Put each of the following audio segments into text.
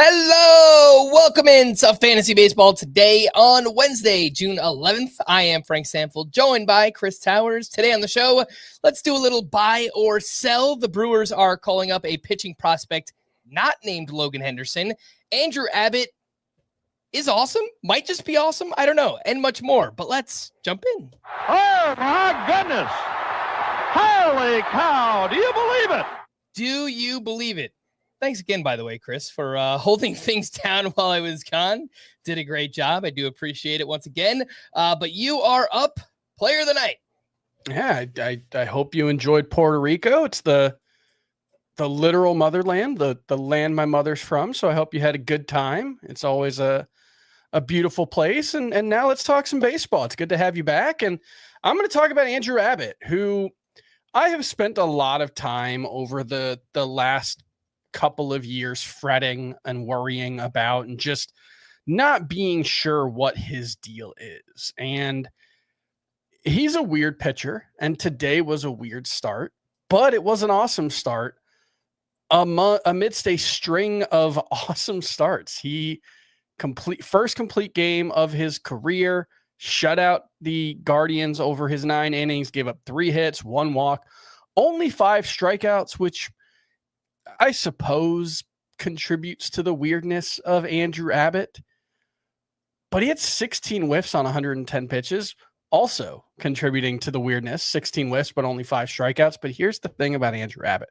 Hello, welcome into Fantasy Baseball today on Wednesday, June 11th. I am Frank Stampfl, joined by Chris Towers. Today on the show, let's do a little buy or sell. The Brewers are calling up a pitching prospect not named Logan Henderson. Andrew Abbott is awesome, might just be awesome, I don't know, and much more. But let's jump in. Oh, my goodness. Holy cow, do you believe it? Do you believe it? Thanks again, by the way, Chris, for holding things down while I was gone. Did a great job. I do appreciate it once again. But you are up, player of the night. Yeah, I hope you enjoyed Puerto Rico. It's the literal motherland, the land my mother's from. So I hope you had a good time. It's always a beautiful place. And now let's talk some baseball. It's good to have you back. And I'm going to talk about Andrew Abbott, who I have spent a lot of time over the last couple of years fretting and worrying about and just not being sure what his deal is. And he's a weird pitcher, and today was a weird start, but it was an awesome start amidst a string of awesome starts. He first complete game of his career, shut out the Guardians over his 9 innings, gave up 3 hits, 1 walk, only 5 strikeouts, which I suppose contributes to the weirdness of Andrew Abbott. But he had 16 whiffs on 110 pitches, also contributing to the weirdness. 16 whiffs, but only 5 strikeouts. But here's the thing about Andrew Abbott.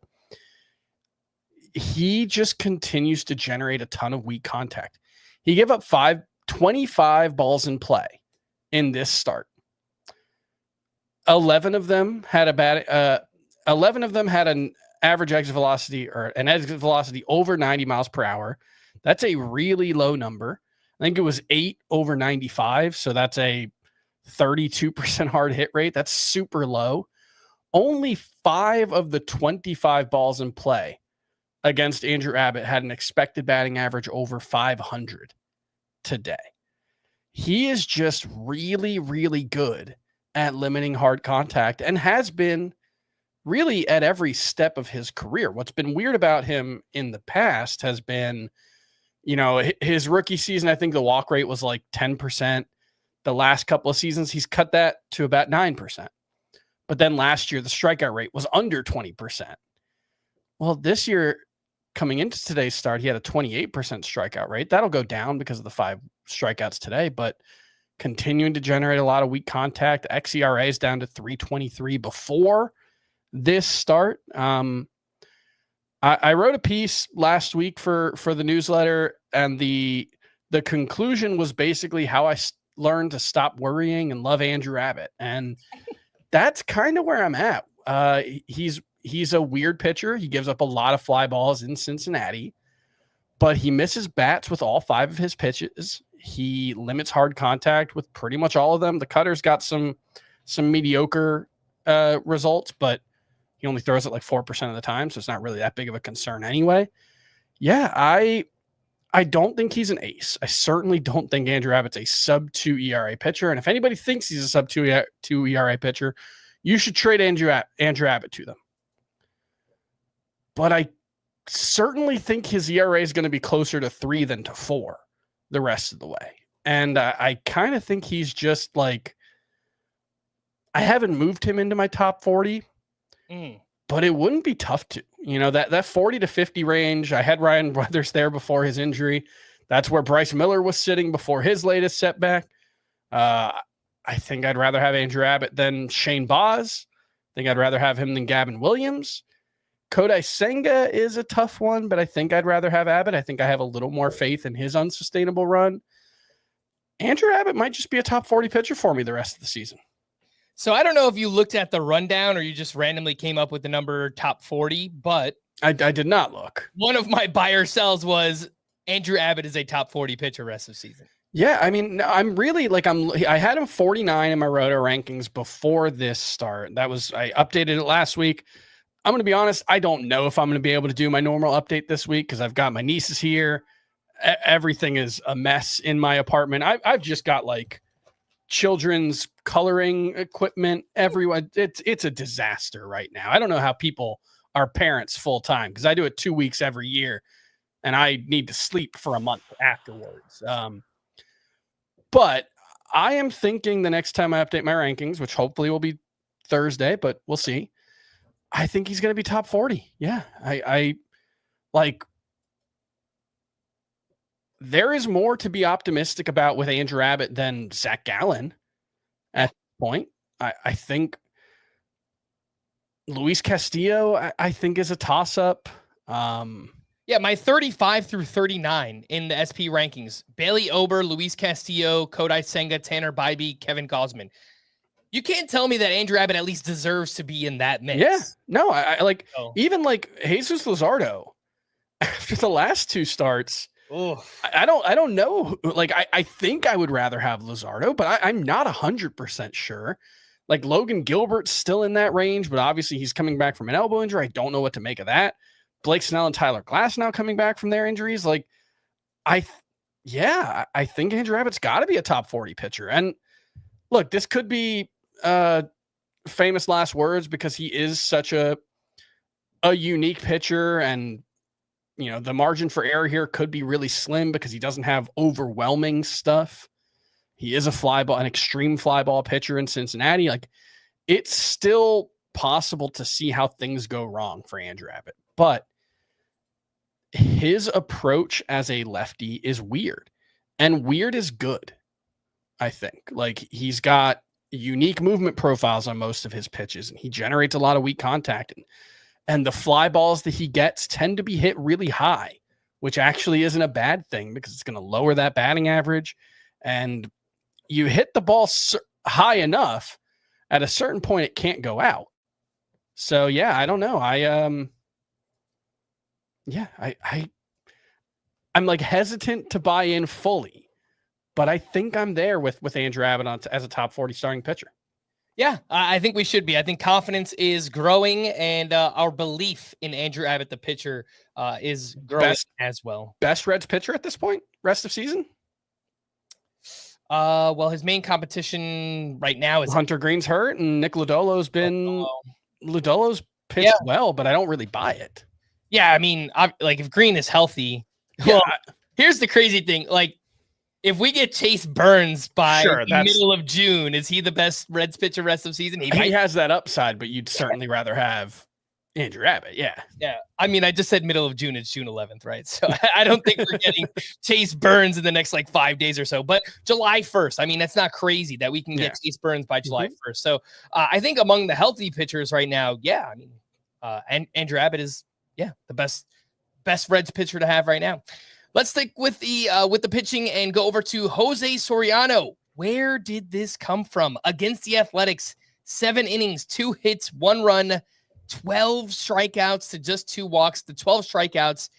He just continues to generate a ton of weak contact. He gave up 25 balls in play in this start. 11 of them had an average exit velocity or an exit velocity over 90 miles per hour. That's a really low number. I think it was 8 over 95. So that's a 32% hard hit rate. That's super low. Only 5 of the 25 balls in play against Andrew Abbott had an expected batting average over 500 today. He is just really, really good at limiting hard contact and has been really at every step of his career. What's been weird about him in the past has been, his rookie season, I think the walk rate was like 10%. The last couple of seasons, he's cut that to about 9%. But then last year, the strikeout rate was under 20%. Well, this year, coming into today's start, he had a 28% strikeout rate. That'll go down because of the 5 strikeouts today, but continuing to generate a lot of weak contact. xERA is down to 3.23 before this start. I wrote a piece last week for the newsletter, and the conclusion was basically how I learned to stop worrying and love Andrew Abbott. And that's kind of where I'm at. He's a weird pitcher. He gives up a lot of fly balls in Cincinnati, but he misses bats with all 5 of his pitches. He limits hard contact with pretty much all of them. The cutter's got some mediocre results, but he only throws it like 4% of the time, so it's not really that big of a concern anyway. Yeah, I don't think he's an ace. I certainly don't think Andrew Abbott's a sub-2 ERA pitcher, and if anybody thinks he's a sub-2 ERA pitcher, you should trade Andrew Abbott to them. But I certainly think his ERA is going to be closer to 3 than to 4 the rest of the way. And I kind of think he's just like, I haven't moved him into my top 40, but it wouldn't be tough to. That 40 to 50 range, I had Ryan Weathers there before his injury. That's where Bryce Miller was sitting before his latest setback. I think I'd rather have Andrew Abbott than Shane Baz. I think I'd rather have him than Gavin Williams. Kodai Senga is a tough one, but I think I'd rather have Abbott. I think I have a little more faith in his unsustainable run. Andrew Abbott might just be a top 40 pitcher for me the rest of the season. So I don't know if you looked at the rundown or you just randomly came up with the number top 40, but I did not look. One of my buy or sells was Andrew Abbott is a top 40 pitcher rest of season. Yeah, I mean, I'm really I had him 49 in my Roto rankings before this start. I updated it last week. I'm going to be honest, I don't know if I'm going to be able to do my normal update this week because I've got my nieces here. Everything is a mess in my apartment. I've just got like children's coloring equipment everywhere. It's a disaster right now. I don't know how people are parents full time because I do it 2 weeks every year. and I need to sleep for a month afterwards. But I am thinking the next time I update my rankings, which hopefully will be Thursday, but we'll see. I think he's going to be top 40. Yeah. I like, there is more to be optimistic about with Andrew Abbott than Zach Gallen at this point. I think Luis Castillo, I think, is a toss-up. Yeah, my 35 through 39 in the SP rankings: Bailey Ober, Luis Castillo, Kodai Senga, Tanner Bybee, Kevin Gausman. You can't tell me that Andrew Abbott at least deserves to be in that mix. Yeah, no, I like even like Jesus Luzardo after the last two starts. I don't know. Like, I think I would rather have Luzardo, but I'm not 100% sure. Like, Logan Gilbert's still in that range, but obviously he's coming back from an elbow injury. I don't know what to make of that. Blake Snell and Tyler Glass now coming back from their injuries. Like, I think Andrew Abbott's got to be a top 40 pitcher. And look, this could be famous last words because he is such a unique pitcher, and you know, the margin for error here could be really slim because he doesn't have overwhelming stuff. He is an extreme fly ball pitcher in Cincinnati. Like, it's still possible to see how things go wrong for Andrew Abbott, but his approach as a lefty is weird, and weird is good. I think, like, he's got unique movement profiles on most of his pitches, and he generates a lot of weak contact, and the fly balls that he gets tend to be hit really high, which actually isn't a bad thing because it's going to lower that batting average. And you hit the ball high enough, at a certain point, it can't go out. So yeah, I don't know. I'm like hesitant to buy in fully, but I think I'm there with Andrew Abbott as a top 40 starting pitcher. Yeah, I think we should be. I think confidence is growing, and our belief in Andrew Abbott, the pitcher, is growing as well. Best Reds pitcher at this point, rest of season? Well, his main competition right now is Hunter Green's hurt, and Nick Lodolo's pitched well, but I don't really buy it. Yeah, I mean, if Green is healthy, well, here's the crazy thing. Like, if we get Chase Burns by the middle of June, is he the best Reds pitcher rest of season? He has that upside, but you'd certainly rather have Andrew Abbott. Yeah. Yeah. I mean, I just said middle of June. It's June 11th, right? So I don't think we're getting Chase Burns in the next 5 days or so, but July 1st. I mean, that's not crazy that we can get Chase Burns by July 1st. So I think among the healthy pitchers right now, I mean, and Andrew Abbott is, the best Reds pitcher to have right now. Let's stick with the pitching and go over to Jose Soriano. Where did this come from? Against the Athletics, 7 innings, 2 hits, 1 run, 12 strikeouts to just 2 walks. The 12 strikeouts,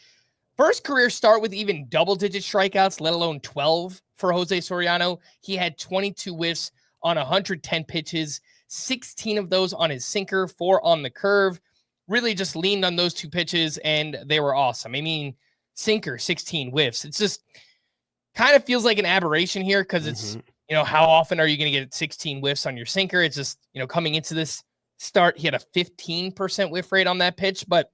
first career start with even double-digit strikeouts, let alone 12 for Jose Soriano. He had 22 whiffs on 110 pitches, 16 of those on his sinker, 4 on the curve. Really just leaned on those 2 pitches, and they were awesome. I mean, sinker, 16 whiffs. It's just kind of feels like an aberration here because it's, how often are you going to get 16 whiffs on your sinker? It's just, coming into this start, he had a 15% whiff rate on that pitch. But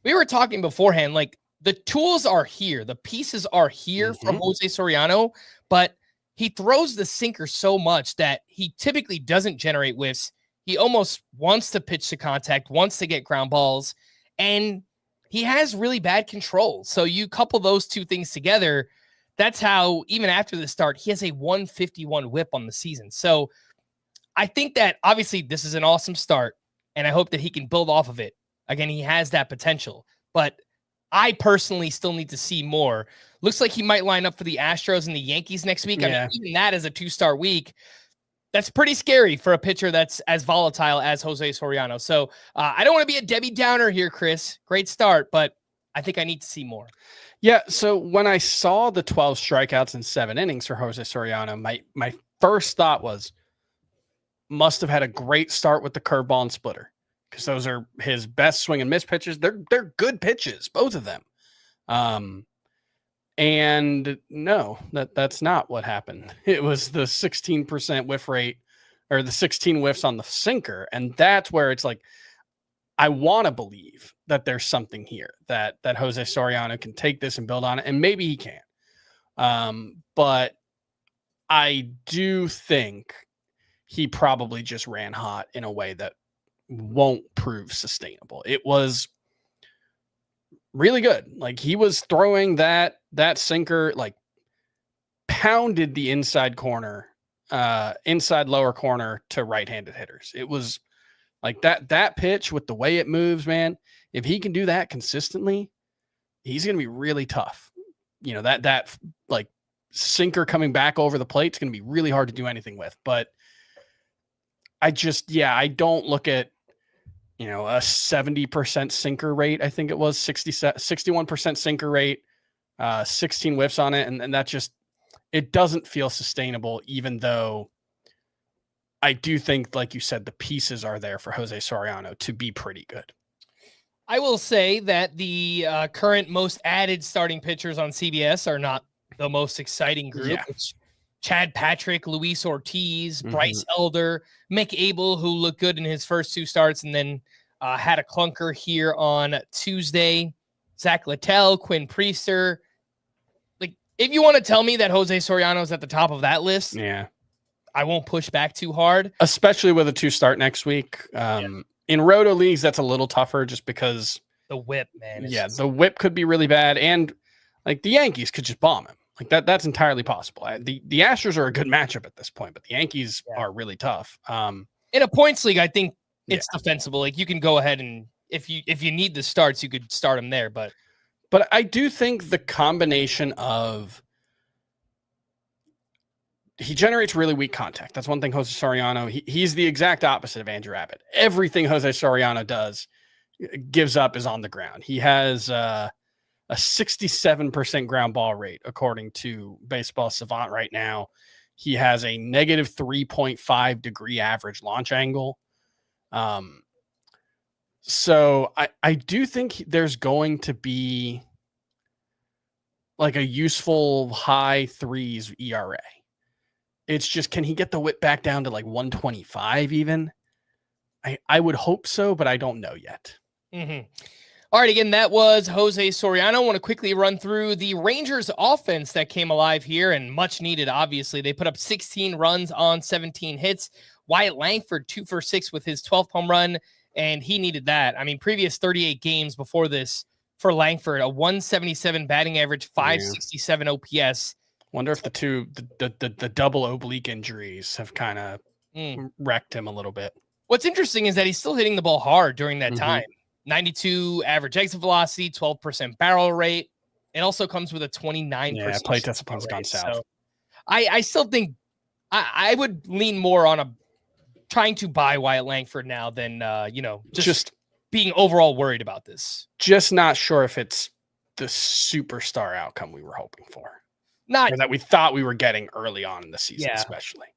we were talking beforehand, like, the tools are here. The pieces are here from Jose Soriano, but he throws the sinker so much that he typically doesn't generate whiffs. He almost wants to pitch to contact, wants to get ground balls, and he has really bad control. So you couple those 2 things together, that's how, even after the start, he has a 151 whip on the season. So I think that obviously this is an awesome start, and I hope that he can build off of it. Again, he has that potential, but I personally still need to see more. Looks like he might line up for the Astros and the Yankees next week. I mean, even that is a 2-star week. That's pretty scary for a pitcher that's as volatile as Jose Soriano. So I don't want to be a Debbie Downer here, Chris. Great start, but I think I need to see more. Yeah, so when I saw the 12 strikeouts in 7 innings for Jose Soriano, my first thought was, must have had a great start with the curveball and splitter, because those are his best swing and miss pitches. They're good pitches, both of them. And no, that's not what happened. It was the 16% whiff rate, or the 16 whiffs on the sinker. And that's where it's like, I want to believe that there's something here that Jose Soriano can take this and build on it, and maybe he can. But I do think he probably just ran hot in a way that won't prove sustainable. It was really good. Like, he was throwing that sinker, like, pounded the inside lower corner to right-handed hitters. It was like that pitch with the way it moves, man. If he can do that consistently, he's going to be really tough. You know, that like sinker coming back over the plate is going to be really hard to do anything with. But I don't look at, a 70% sinker rate. I think it was 61% sinker rate, 16 whiffs on it. And that just, it doesn't feel sustainable, even though I do think, like you said, the pieces are there for Jose Soriano to be pretty good. I will say that the current most added starting pitchers on CBS are not the most exciting group. Yeah. It's Chad Patrick, Luis Ortiz, Bryce Elder, Mick Abel, who looked good in his first 2 starts and then had a clunker here on Tuesday. Zach Littell, Quinn Priester. Like, if you want to tell me that Jose Soriano is at the top of that list, I won't push back too hard. Especially with a 2 start next week. In roto leagues, that's a little tougher just because the whip, man. The whip could be really bad. And like, the Yankees could just bomb him. Like, that's entirely possible. The Astros are a good matchup at this point, but the Yankees are really tough. In a points league, I think it's defensible. Like, you can go ahead and if you need the starts, you could start him there. But I do think the combination of he generates really weak contact. That's one thing Jose Soriano, he's the exact opposite of Andrew Abbott. Everything Jose Soriano gives up is on the ground. He has a 67% ground ball rate, according to Baseball Savant right now. He has a negative 3.5 degree average launch angle. So I do think there's going to be like a useful high 3s ERA. It's just, can he get the whip back down to like 125 even? I would hope so, but I don't know yet. All right, again, that was Jose Soriano. I want to quickly run through the Rangers offense that came alive here, and much needed, obviously. They put up 16 runs on 17 hits. Wyatt Langford, 2 for 6 with his 12th home run, and he needed that. I mean, previous 38 games before this for Langford, a 177 batting average, 567 OPS. Wonder if the double oblique injuries have kind of wrecked him a little bit. What's interesting is that he's still hitting the ball hard during that time. 92 average exit velocity, 12% barrel rate. It also comes with a 29%. Plate discipline's gone south. So I still think I would lean more on trying to buy Wyatt Langford now than just being overall worried about this. Just not sure if it's the superstar outcome we were hoping for. Or that we thought we were getting early on in the season, especially.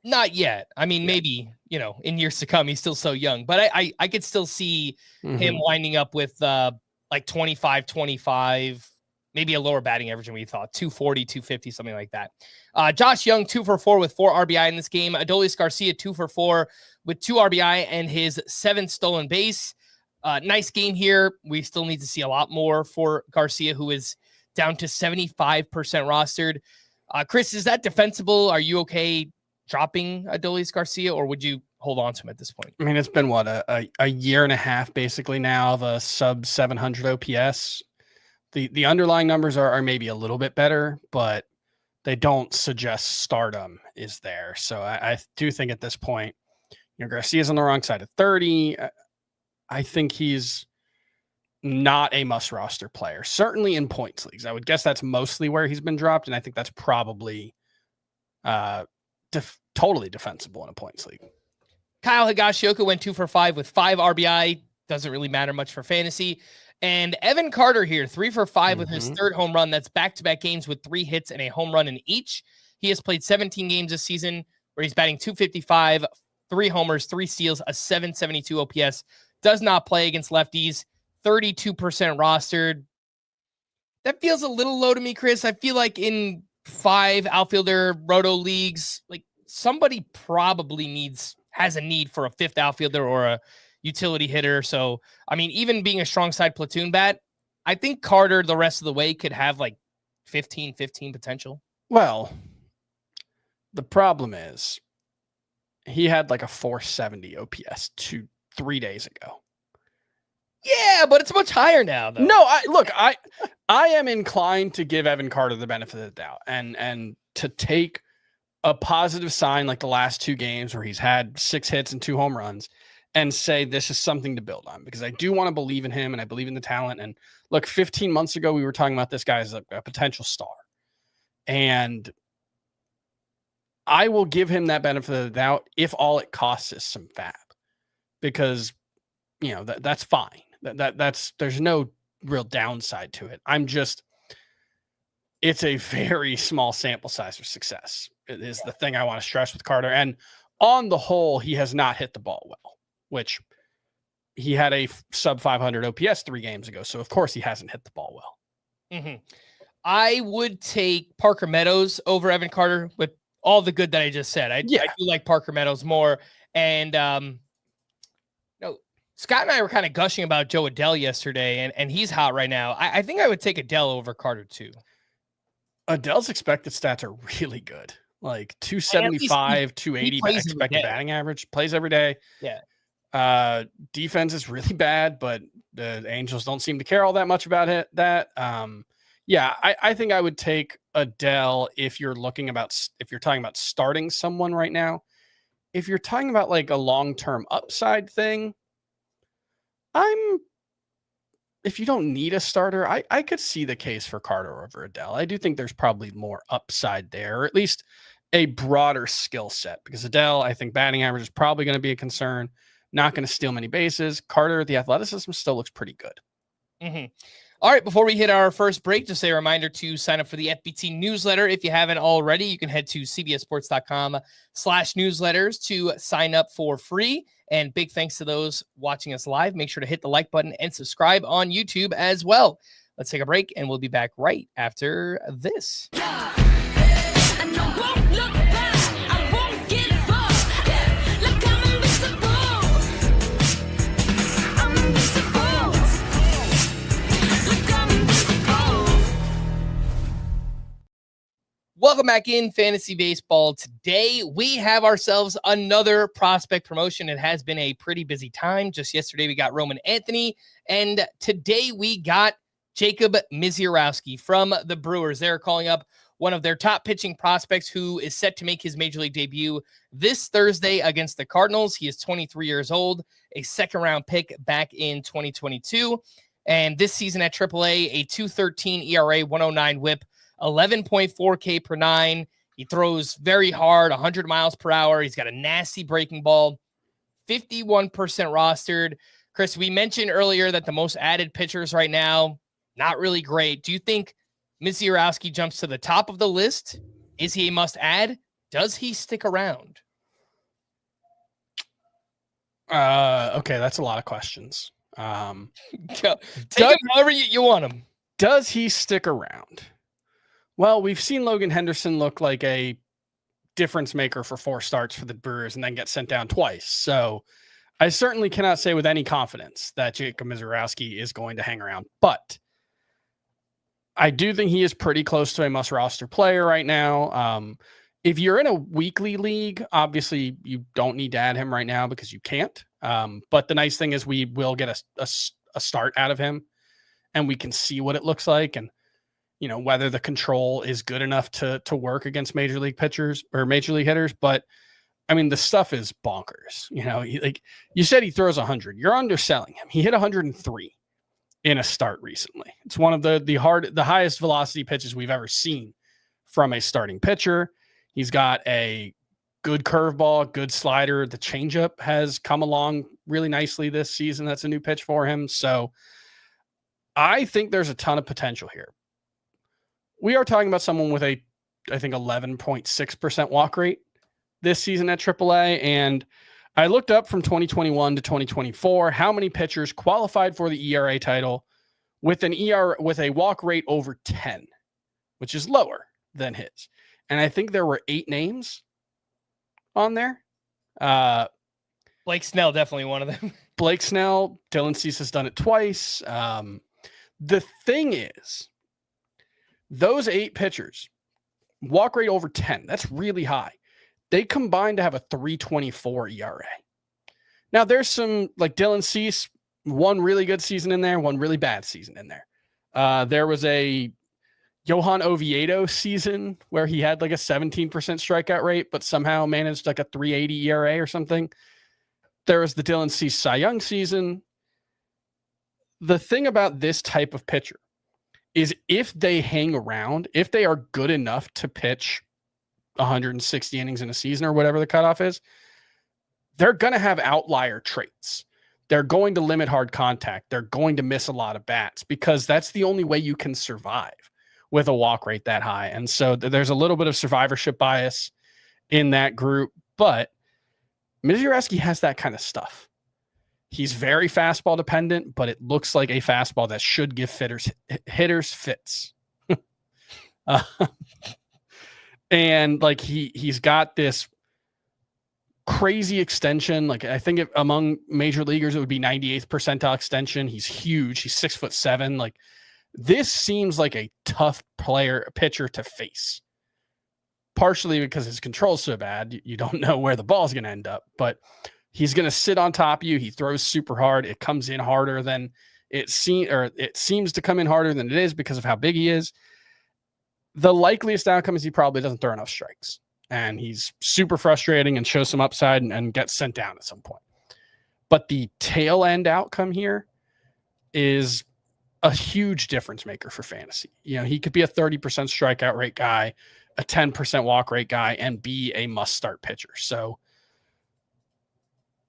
Not yet. I mean, maybe, in years to come, he's still so young. But I could still see him winding up with like 25, maybe a lower batting average than we thought. 240, 250, something like that. Josh Young, 2 for 4 with 4 RBI in this game. Adolis Garcia, 2 for 4 with 2 RBI and his 7th stolen base. Nice game here. We still need to see a lot more for Garcia, who is down to 75% rostered. Chris, is that defensible? Are you okay dropping Adolis Garcia, or would you hold on to him at this point? I mean, it's been what, a year and a half basically now of a sub 700 OPS. The underlying numbers are maybe a little bit better, but they don't suggest stardom is there. So I do think at this point, Garcia's on the wrong side of 30. I think he's not a must roster player, certainly in points leagues. I would guess that's mostly where he's been dropped. And I think that's probably totally defensible in a points league. Kyle Higashioka went 2 for 5 with 5 RBI. Doesn't really matter much for fantasy. And Evan Carter here, 3 for 5 with his 3rd home run. That's back-to-back games with 3 hits and a home run in each. He has played 17 games this season where he's batting .255, 3 homers, 3 steals, a 772 OPS. Does not play against lefties. 32% rostered. That feels a little low to me, Chris. I feel like in 5 outfielder roto leagues, like somebody probably has a need for a 5th outfielder or utility hitter. So, I mean, even being a strong side platoon bat, I think Carter the rest of the way could have like 15 potential. Well, the problem is he had like a 470 OPS 3 days ago. Yeah, but it's much higher now, though. No, I am inclined to give Evan Carter the benefit of the doubt and to take a positive sign like the last 2 games where he's had 6 hits and 2 home runs and say this is something to build on, because I do want to believe in him and I believe in the talent. And look, 15 months ago, we were talking about this guy as a potential star. And I will give him that benefit of the doubt if all it costs is some fab, because, you know, that's fine. That's there's no real downside to it. It's a very small sample size for success. It is the thing I want to stress with Carter. And on the whole, he has not hit the ball well, which he had a sub 500 OPS 3 games ago. So of course he hasn't hit the ball well. Mm-hmm. I would take Parker Meadows over Evan Carter with all the good that I just said. I do like Parker Meadows more. And, Scott and I were kind of gushing about Joe Adell yesterday, and he's hot right now. I think I would take Adell over Carter too. Adell's expected stats are really good. Like 275, 280 expected batting average, plays every day. Yeah. Defense is really bad, but the Angels don't seem to care all that much about that. I think I would take Adell if you're talking about starting someone right now. If you're talking about like a long-term upside thing, if you don't need a starter, I could see the case for Carter over Adell. I do think there's probably more upside there, or at least a broader skill set, because Adell, I think batting average is probably going to be a concern. Not going to steal many bases. Carter, the athleticism still looks pretty good. Mm-hmm. All right, before we hit our first break, just a reminder to sign up for the FBT newsletter. If you haven't already, you can head to cbssports.com/newsletters to sign up for free. And big thanks to those watching us live. Make sure to hit the like button and subscribe on YouTube as well. Let's take a break, and we'll be back right after this. Welcome back in Fantasy Baseball. Today, we have ourselves another prospect promotion. It has been a pretty busy time. Just yesterday, we got Roman Anthony, and today we got Jacob Misiorowski from the Brewers. They're calling up one of their top pitching prospects who is set to make his major league debut this Thursday against the Cardinals. He is 23 years old, a second-round pick back in 2022, and this season at AAA, a 2.13 ERA, 109 WHIP, 11.4 K per 9. He throws very hard, 100 miles per hour. He's got a nasty breaking ball, 51% rostered. Chris, we mentioned earlier that the most added pitchers right now, not really great. Do you think Misiorowski jumps to the top of the list? Is he a must add? Does he stick around? Okay, that's a lot of questions. Take him however you want him. Does he stick around? Well, we've seen Logan Henderson look like a difference maker for 4 starts for the Brewers and then get sent down twice. So I certainly cannot say with any confidence that Jacob Misiorowski is going to hang around. But I do think he is pretty close to a must-roster player right now. If you're in a weekly league, obviously you don't need to add him right now because you can't. But the nice thing is we will get a start out of him, and we can see what it looks like, and you know, whether the control is good enough to work against major league pitchers or major league hitters. But I mean, the stuff is bonkers. You know, like you said, he throws 100. You're underselling him. He hit 103 in a start recently. It's one of the highest velocity pitches we've ever seen from a starting pitcher. He's got a good curveball, good slider. The changeup has come along really nicely this season. That's a new pitch for him. So I think there's a ton of potential here. We are talking about someone with I think 11.6% walk rate this season at AAA. And I looked up from 2021 to 2024, how many pitchers qualified for the ERA title with a walk rate over 10, which is lower than his. And I think there were 8 names on there. Blake Snell, definitely one of them. Blake Snell, Dylan Cease has done it twice. The thing is, those 8 pitchers, walk rate over 10. That's really high. They combine to have a 3.24 ERA. Now, there's some, like Dylan Cease, one really good season in there, one really bad season in there. There was a Johan Oviedo season where he had like a 17% strikeout rate, but somehow managed like a 3.80 ERA or something. There was the Dylan Cease Cy Young season. The thing about this type of pitcher is if they hang around, if they are good enough to pitch 160 innings in a season or whatever the cutoff is, they're going to have outlier traits. They're going to limit hard contact. They're going to miss a lot of bats because that's the only way you can survive with a walk rate that high. And so there's a little bit of survivorship bias in that group, but Misiorowski has that kind of stuff. He's very fastball dependent, but it looks like a fastball that should give hitters fits. And like he's got this crazy extension. Like I think among major leaguers, it would be 98th percentile extension. He's huge. He's 6'7". Like this seems like a tough pitcher to face. Partially because his control's so bad, you don't know where the ball's going to end up, but he's going to sit on top of you. He throws super hard. It comes in harder than it seems to come in harder than it is because of how big he is. The likeliest outcome is he probably doesn't throw enough strikes, and he's super frustrating and shows some upside and gets sent down at some point. But the tail end outcome here is a huge difference maker for fantasy. You know, he could be a 30% strikeout rate guy, a 10% walk rate guy, and be a must start pitcher. So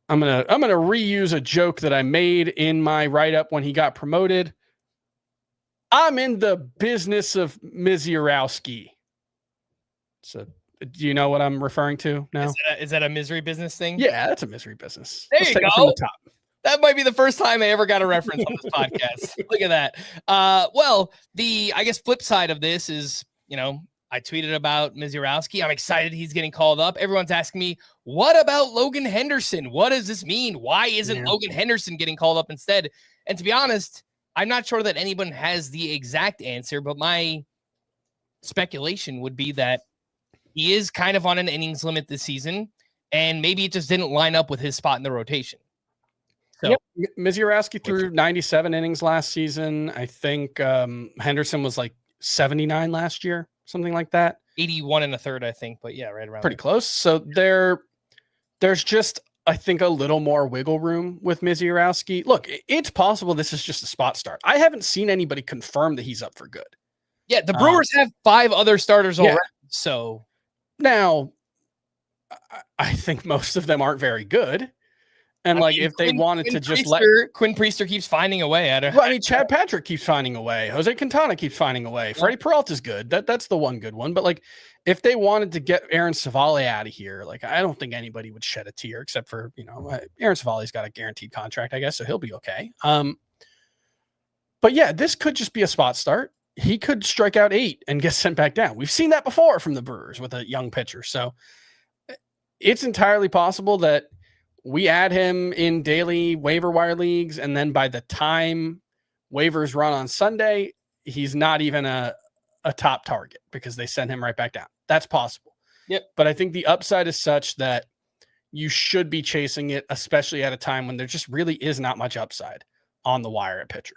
I'm gonna reuse a joke that I made in my write-up when he got promoted. I'm in the business of Misiorowski. So do you know what I'm referring to now? Is that a misery business thing? Yeah, that's a misery business. There you go. From the top. That might be the first time I ever got a reference on this podcast. Look at that. Well, I guess flip side of this is, you know, I tweeted about Misiorowski. I'm excited he's getting called up. Everyone's asking me, what about Logan Henderson? What does this mean? Why isn't Logan Henderson getting called up instead? And to be honest, I'm not sure that anyone has the exact answer, but my speculation would be that he is kind of on an innings limit this season, and maybe it just didn't line up with his spot in the rotation. So Misiorowski threw 97 innings last season. I think Henderson was like 79 last year. Something like that. 81 and a third, I think, but yeah, right around pretty close. So there's just, I think, a little more wiggle room with Misiorowski. Look, it's possible this is just a spot start. I haven't seen anybody confirm that he's up for good. Yeah, the Brewers have 5 other starters already. So now I think most of them aren't very good. And if they wanted to just let Quinn Priester keeps finding a way at it. Well, I mean, Chad Patrick keeps finding a way. Jose Quintana keeps finding a way. Freddie Peralta's good. That's the one good one. But if they wanted to get Aaron Savale out of here, I don't think anybody would shed a tear except for, Aaron Savale's got a guaranteed contract, I guess, so he'll be okay. But yeah, this could just be a spot start. He could strike out 8 and get sent back down. We've seen that before from the Brewers with a young pitcher. So it's entirely possible that we add him in daily waiver wire leagues, and then by the time waivers run on Sunday, he's not even a top target because they send him right back down. That's possible. Yep. But I think the upside is such that you should be chasing it, especially at a time when there just really is not much upside on the wire at pitcher.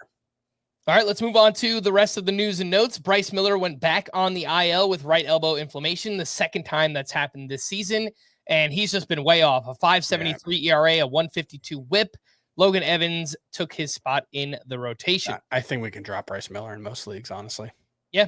All right, let's move on to the rest of the news and notes. Bryce Miller went back on the IL with right elbow inflammation, the second time that's happened this season. And he's just been way off. A 5.73 ERA, a 152 whip. Logan Evans took his spot in the rotation. I think we can drop Bryce Miller in most leagues, honestly. Yeah.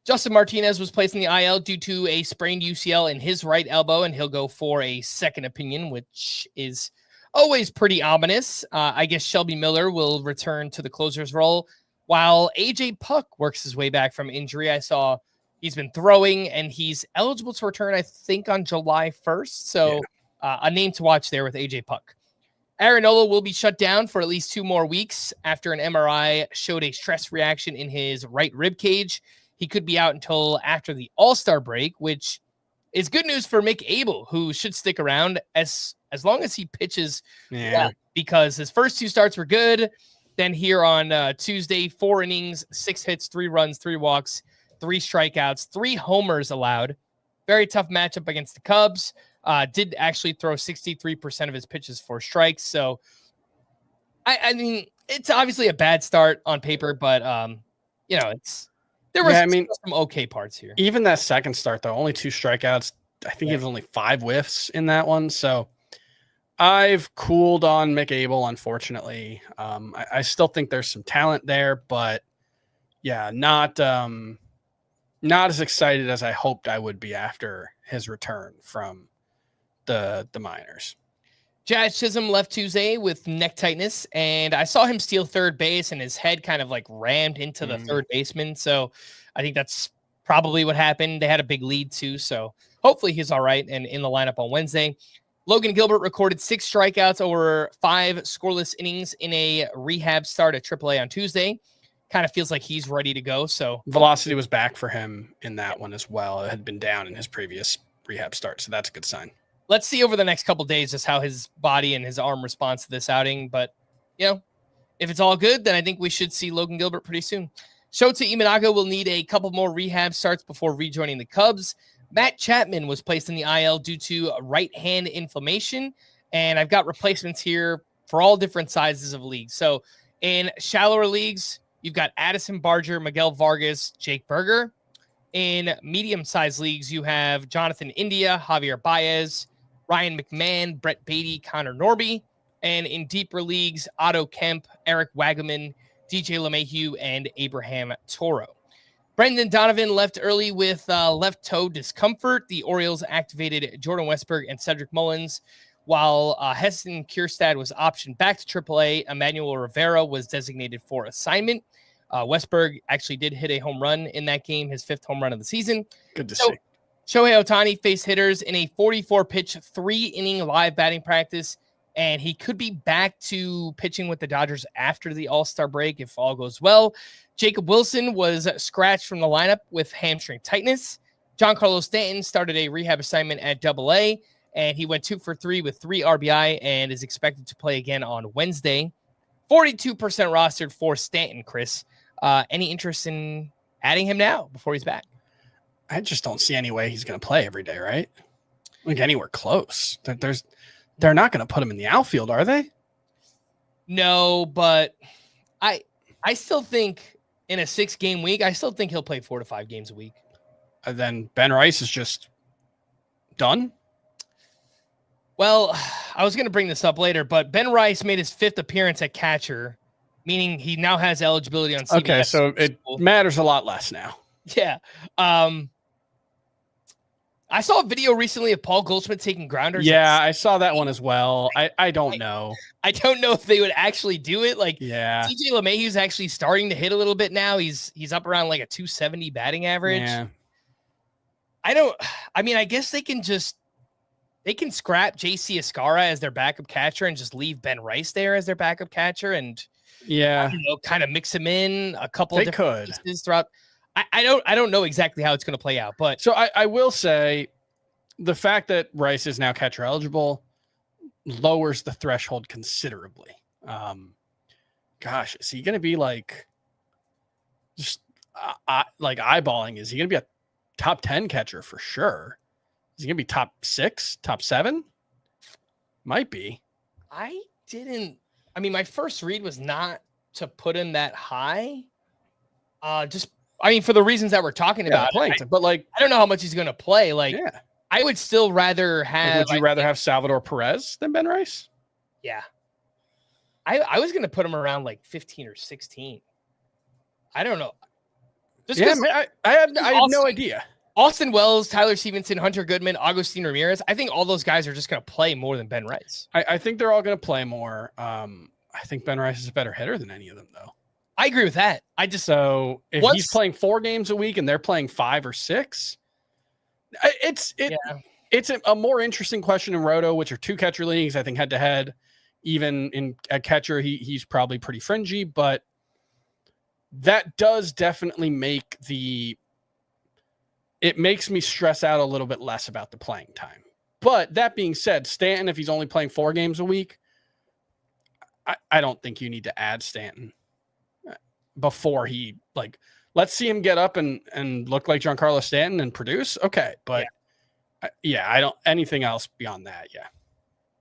Justin Martinez was placed in the IL due to a sprained UCL in his right elbow, and he'll go for a second opinion, which is always pretty ominous. I guess Shelby Miller will return to the closer's role, while AJ Puck works his way back from injury. I saw he's been throwing, and he's eligible to return, I think, on July 1st. So a name to watch there with AJ Puck. Aaron Nola will be shut down for at least 2 more weeks after an MRI showed a stress reaction in his right rib cage. He could be out until after the All-Star break, which is good news for Mick Abel, who should stick around as long as he pitches. Yeah. Because his first 2 starts were good. Then here on Tuesday, 4 innings, 6 hits, 3 runs, 3 walks, 3 strikeouts, 3 homers allowed. Very tough matchup against the Cubs. Did actually throw 63% of his pitches for strikes. So, I mean, it's obviously a bad start on paper, but there was some okay parts here. Even that second start, though, only 2 strikeouts. I think he was only 5 whiffs in that one. So I've cooled on Mick Abel, unfortunately. I still think there's some talent there, but yeah, not as excited as I hoped I would be after his return from the minors. Jazz Chisholm left Tuesday with neck tightness, and I saw him steal third base, and his head kind of like rammed into the third baseman. So I think that's probably what happened. They had a big lead too, so hopefully he's all right and in the lineup on Wednesday. Logan Gilbert recorded 6 strikeouts over 5 scoreless innings in a rehab start at AAA on Tuesday. Kind of feels like he's ready to go. So velocity was back for him in that one as well. It had been down in his previous rehab start, so that's a good sign. Let's see over the next couple of days just how his body and his arm responds to this outing. But, if it's all good, then I think we should see Logan Gilbert pretty soon. Shota Imanaga will need a couple more rehab starts before rejoining the Cubs. Matt Chapman was placed in the IL due to right hand inflammation, and I've got replacements here for all different sizes of leagues. So in shallower leagues, you've got Addison Barger, Miguel Vargas, Jake Berger. In medium-sized leagues, you have Jonathan India, Javier Baez, Ryan McMahon, Brett Beatty, Connor Norby. And in deeper leagues, Otto Kemp, Eric Wagaman, DJ LeMahieu, and Abraham Toro. Brendan Donovan left early with left toe discomfort. The Orioles activated Jordan Westberg and Cedric Mullins, while Heston Kierstad was optioned back to AAA. Emmanuel Rivera was designated for assignment. Westberg actually did hit a home run in that game, his 5th home run of the season. Good to see. Shohei Ohtani faced hitters in a 44-pitch, 3-inning live batting practice, and he could be back to pitching with the Dodgers after the All-Star break if all goes well. Jacob Wilson was scratched from the lineup with hamstring tightness. Giancarlo Stanton started a rehab assignment at AA, and he went 2 for 3 with 3 RBI and is expected to play again on Wednesday. 42% rostered for Stanton, Chris. Any interest in adding him now before he's back? I just don't see any way he's going to play every day, right? Like anywhere close. They're not going to put him in the outfield, are they? No, but I still think in a 6-game week, I still think he'll play 4 to 5 games a week. And then Ben Rice is just done? Well, I was going to bring this up later, but Ben Rice made his 5th appearance at catcher, meaning he now has eligibility on CBS. Okay, so it matters a lot less now. Yeah. I saw a video recently of Paul Goldschmidt taking grounders. Yeah, I saw that one as well. I don't know. I don't know if they would actually do it. Like, yeah, DJ LeMahieu's actually starting to hit a little bit now. He's up around like a 270 batting average. Yeah. I guess they can scrap JC Escara as their backup catcher and just leave Ben Rice there as their backup catcher and kind of mix him in a couple of different pieces throughout. I don't know exactly how it's going to play out, but so I will say the fact that Rice is now catcher eligible lowers the threshold considerably. Gosh, is he going to be like just like eyeballing? Is he going to be a top 10 catcher for sure? Is he going to be top 6, top 7? Might be. My first read was not to put him that high. For the reasons that we're talking about, but like, I don't know how much he's going to play. Like, I would still rather have. Would you rather have Salvador Perez than Ben Rice? Yeah, I was going to put him around like 15 or 16. I don't know. I have no idea. Austin Wells, Tyler Stevenson, Hunter Goodman, Agustin Ramirez. I think all those guys are just going to play more than Ben Rice. I think they're all going to play more. I think Ben Rice is a better hitter than any of them, though. I agree with that. If he's playing 4 games a week and they're playing 5 or 6, it's a more interesting question in Roto, which are 2 catcher leagues. I think head to head, even in a catcher, he's probably pretty fringy, but that does definitely make the it makes me stress out a little bit less about the playing time. But that being said, Stanton, if he's only playing 4 games a week, I don't think you need to add Stanton before he, like, let's see him get up and look like Giancarlo Stanton and produce. Okay. But I don't, anything else beyond that. Yeah.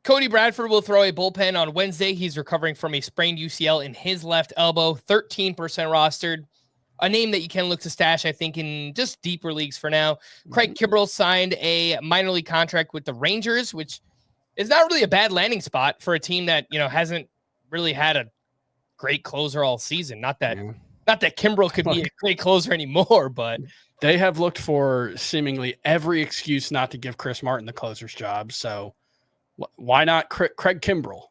Cody Bradford will throw a bullpen on Wednesday. He's recovering from a sprained UCL in his left elbow, 13% rostered. A name that you can look to stash, I think, in just deeper leagues for now. Craig Kimbrell signed a minor league contract with the Rangers, which is not really a bad landing spot for a team that, hasn't really had a great closer all season. Not that Kimbrell could be a great closer anymore, but they have looked for seemingly every excuse not to give Chris Martin the closer's job. So why not Craig Kimbrell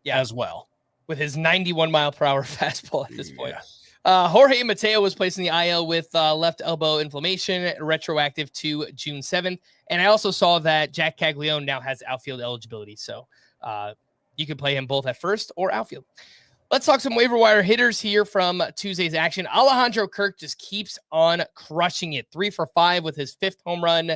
as well? With his 91 mile per hour fastball at this point. Jorge Mateo was placed in the IL with left elbow inflammation, retroactive to June 7th. And I also saw that Jack Caglione now has outfield eligibility. So you can play him both at first or outfield. Let's talk some waiver wire hitters here from Tuesday's action. Alejandro Kirk just keeps on crushing it. 3 for 5 with his 5th home run.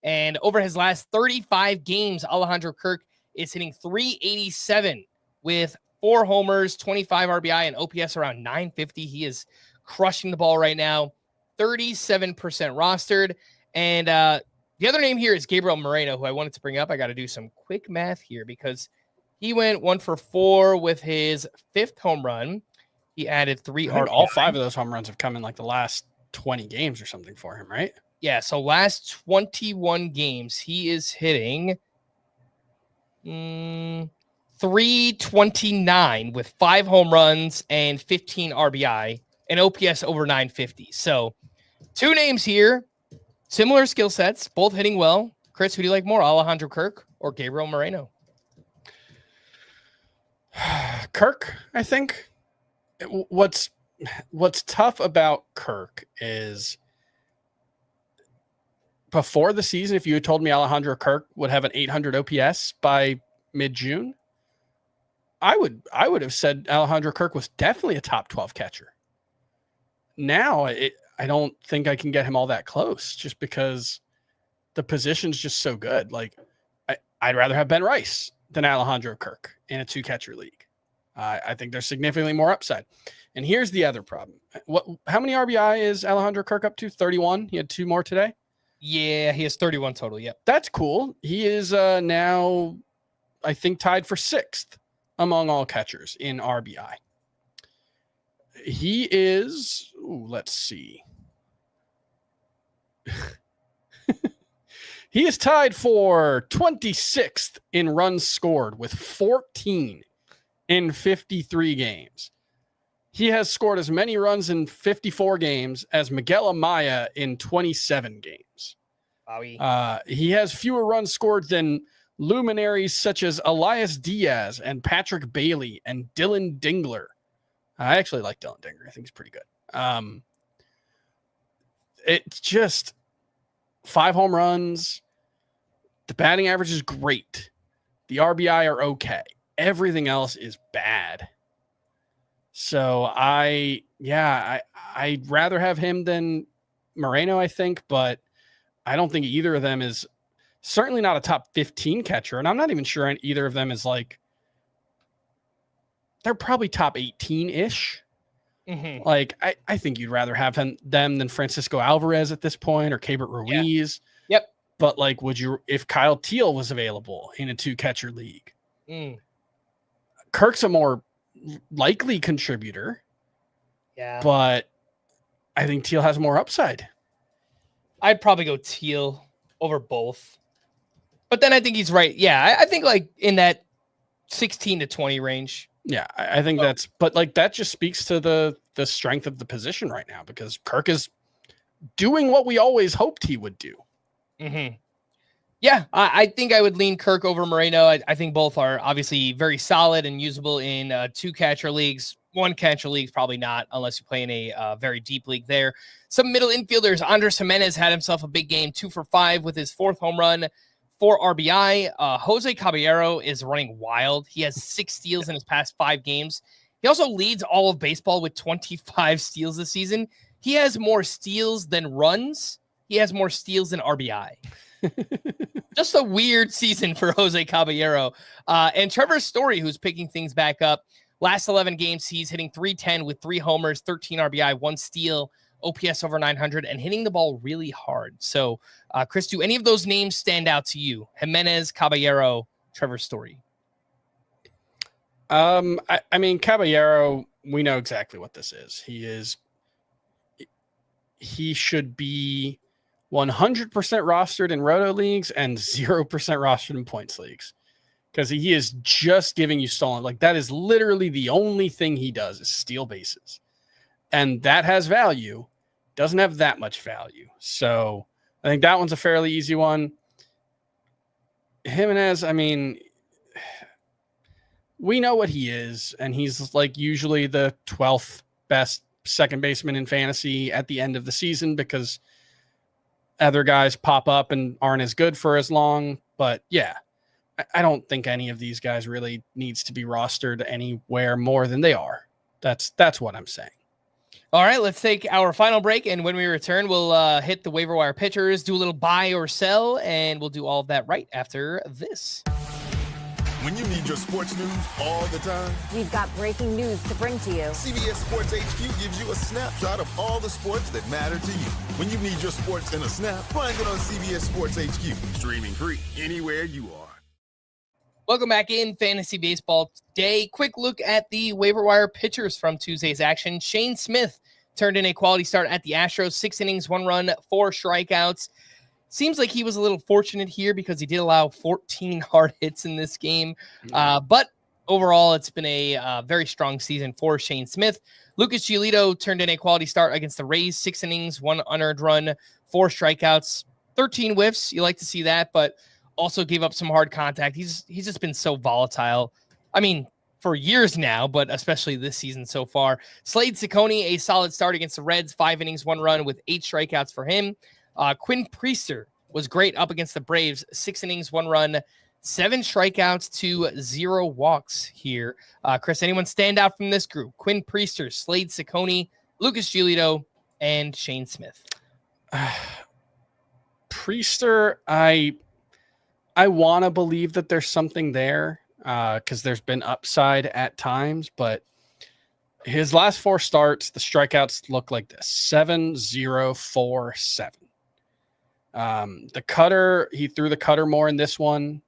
And over his last 35 games, Alejandro Kirk is hitting .387 with 4 homers, 25 RBI, and OPS around 950. He is crushing the ball right now. 37% rostered. And the other name here is Gabriel Moreno, who I wanted to bring up. I got to do some quick math here because he went 1 for 4 with his 5th home run. He added 3 RBI. All 5 of those home runs have come in like the last 20 games or something for him, right? Yeah, so last 21 games, he is hitting 329 with 5 home runs and 15 RBI and OPS over 950. So 2 names here, similar skill sets, both hitting well. Chris, who do you like more, Alejandro Kirk or Gabriel Moreno? Kirk, I think. What's tough about Kirk is before the season, if you had told me Alejandro Kirk would have an 800 OPS by mid-June, I would have said Alejandro Kirk was definitely a top 12 catcher. Now, I don't think I can get him all that close just because the position's just so good. Like, I'd rather have Ben Rice than Alejandro Kirk in a 2-catcher league. I think there's significantly more upside. And here's the other problem. How many RBI is Alejandro Kirk up to? 31? He had 2 more today? Yeah, he has 31 total. Yep. That's cool. He is now, I think, tied for 6th among all catchers in RBI. He is, let's see. He is tied for 26th in runs scored with 14 in 53 games. He has scored as many runs in 54 games as Miguel Amaya in 27 games. Wow. He has fewer runs scored than luminaries such as Elias Diaz and Patrick Bailey and Dylan Dingler. I actually like Dylan Dingler. I think he's pretty good. It's just 5 home runs. The batting average is great. The RBI are okay. Everything else is bad. So I'd rather have him than Moreno, I think, but I don't think either of them is certainly not a top 15 catcher. And I'm not even sure either of them is like, they're probably top 18-ish. Mm-hmm. Like, I think you'd rather have them than Francisco Alvarez at this point or Keibert Ruiz. Yeah. Yep. But like, would you, if Kyle Teal was available in a 2-catcher league? Kirk's a more likely contributor. Yeah. But I think Teal has more upside. I'd probably go Teal over both. But then I think he's right. Yeah, I think like in that 16 to 20 range. Yeah, I think but like that just speaks to the strength of the position right now because Kirk is doing what we always hoped he would do. Mm-hmm. Yeah, I think I would lean Kirk over Moreno. I think both are obviously very solid and usable in 2-catcher leagues. 1-catcher leagues, probably not, unless you play in a very deep league there. Some middle infielders. Andres Jimenez had himself a big game, 2 for 5 with his 4th home run, 4 RBI. Jose Caballero is running wild. He has 6 steals in his past 5 games. He also leads all of baseball with 25 steals this season. He has more steals than runs he has more steals than RBI. Just a weird season for Jose Caballero. And Trevor Story, who's picking things back up. Last 11 games, he's hitting .310 with 3 homers, 13 RBI, 1 steal, OPS over 900, and hitting the ball really hard. So, Chris, do any of those names stand out to you? Jimenez, Caballero, Trevor Story. I mean, Caballero, we know exactly what this is. He should be 100% rostered in roto leagues and 0% rostered in points leagues, because he is just giving you stolen. Like, that is literally the only thing he does is steal bases, and that has value. Doesn't have that much value. So I think that one's a fairly easy one. Jimenez, I mean, we know what he is, and he's like usually the 12th best second baseman in fantasy at the end of the season because other guys pop up and aren't as good for as long. But yeah, I don't think any of these guys really needs to be rostered anywhere more than they are. That's what I'm saying. All right, let's take our final break, and when we return, we'll hit the waiver wire pitchers, do a little buy or sell, and we'll do all of that right after this. When you need your sports news all the time, we've got breaking news to bring to you. CBS Sports HQ gives you a snapshot of all the sports that matter to you. When you need your sports in a snap, find it on CBS Sports HQ, streaming free anywhere you are. Welcome back in Fantasy Baseball today. Quick look at the waiver wire pitchers from Tuesday's action. Shane Smith turned in a quality start at the Astros, 6 innings, 1 run, 4 strikeouts. Seems like he was a little fortunate here because he did allow 14 hard hits in this game. But overall, it's been a very strong season for Shane Smith. Lucas Giolito turned in a quality start against the Rays, 6 innings, 1 unearned run, 4 strikeouts, 13 whiffs. You like to see that, but also gave up some hard contact. He's just been so volatile. I mean, for years now, but especially this season so far. Slade Ciccone, a solid start against the Reds, 5 innings, 1 run with 8 strikeouts for him. Quinn Priester was great up against the Braves, 6 innings, 1 run, 7 strikeouts to 0 walks here. Chris, anyone stand out from this group? Quinn Priester, Slade Ciccone, Lucas Giolito, and Shane Smith. Priester, I want to believe that there's something there because there's been upside at times, but his last 4 starts, the strikeouts look like this: 7-0-4-7. The cutter, he threw the cutter more in this one.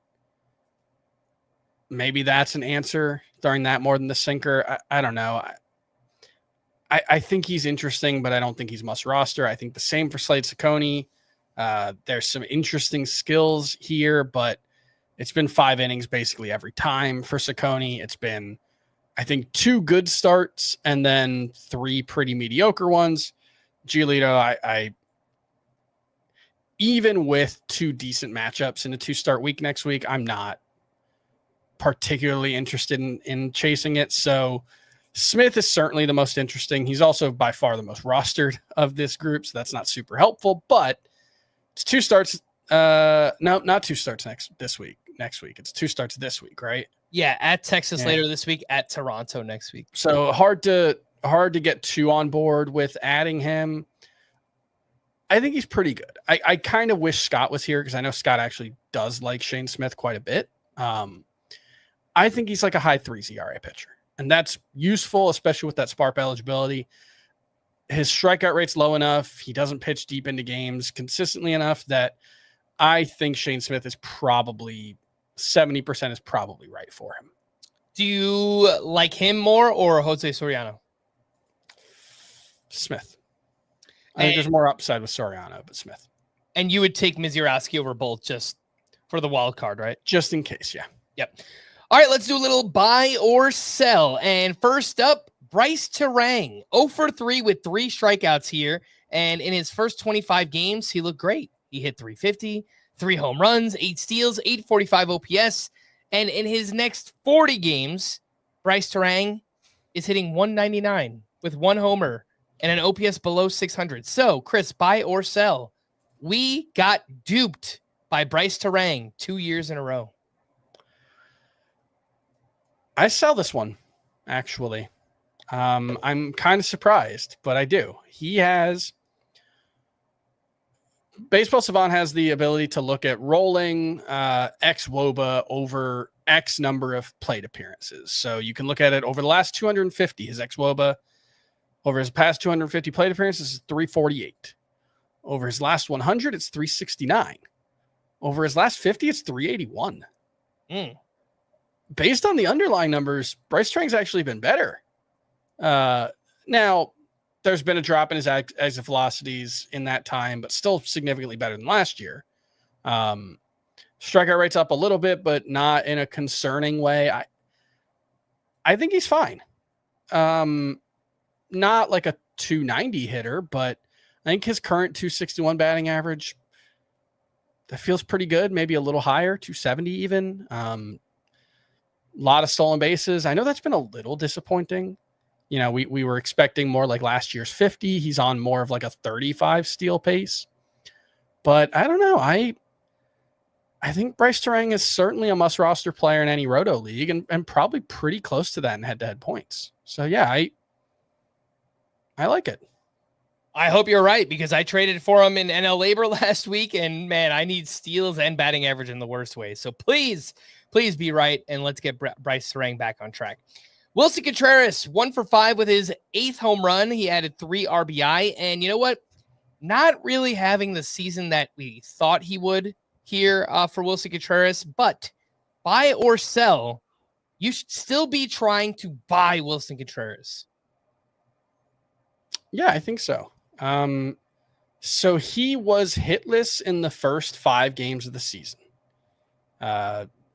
Maybe that's an answer, throwing that more than the sinker. I don't know. I think he's interesting, but I don't think he's must roster. I think the same for Slade Ciccone. There's some interesting skills here, but it's been 5 innings basically every time for Ciccone. It's been, I think, 2 good starts and then 3 pretty mediocre ones. Giolito, I even with 2 decent matchups in a 2-start week next week, I'm not particularly interested in chasing it. So Smith is certainly the most interesting. He's also by far the most rostered of this group, so that's not super helpful, but it's 2 starts. No, not 2 starts next week. It's 2 starts this week, right? Yeah, at Texas later this week, at Toronto next week. So hard to get too on board with adding him. I think he's pretty good. I kind of wish Scott was here because I know Scott actually does like Shane Smith quite a bit. I think he's like a high 3s ERA pitcher, and that's useful, especially with that SPARP eligibility. His strikeout rate's low enough. He doesn't pitch deep into games consistently enough that I think Shane Smith is probably 70% is probably right for him. Do you like him more or Jose Soriano? Smith. I think there's more upside with Soriano, but Smith. And you would take Misiorowski over both just for the wild card, right? Just in case, yeah. Yep. All right, let's do a little buy or sell. And first up, Bryce Terang, 0 for 3 with 3 strikeouts here. And in his first 25 games, he looked great. He hit .350, 3 home runs, 8 steals, 845 OPS. And in his next 40 games, Bryce Terang is hitting .199 with 1 homer and an OPS below 600. So, Chris, buy or sell? We got duped by Bryce Terang 2 years in a row. I sell this one, actually. I'm kind of surprised, but I do. He has Baseball Savant has the ability to look at rolling X WOBA over X number of plate appearances. So you can look at it over the last 250. His X WOBA over his past 250 plate appearances is 348. Over his last 100, it's 369. Over his last 50, it's 381. Based on the underlying numbers, Bryce Trang's actually been better. Now, there's been a drop in his exit velocities in that time, but still significantly better than last year. Strikeout rate's up a little bit, but not in a concerning way. I think he's fine. Not like a 290 hitter, but I think his current 261 batting average, that feels pretty good. Maybe a little higher, 270 even. A lot of stolen bases. I know that's been a little disappointing. You know, we were expecting more like last year's 50. He's on more of like a 35 steal pace. But I don't know. I think Bryce Turang is certainly a must roster player in any roto league and probably pretty close to that in head-to-head points. So yeah, I like it. I hope you're right, because I traded for him in NL Labor last week, and man, I need steals and batting average in the worst way. So please be right, and let's get Bryce Turang back on track. Wilson Contreras, 1 for 5 with his 8th home run. He added 3 RBI, and you know what? Not really having the season that we thought he would here for Wilson Contreras, but buy or sell, you should still be trying to buy Wilson Contreras. Yeah, I think so. So he was hitless in the first 5 games of the season.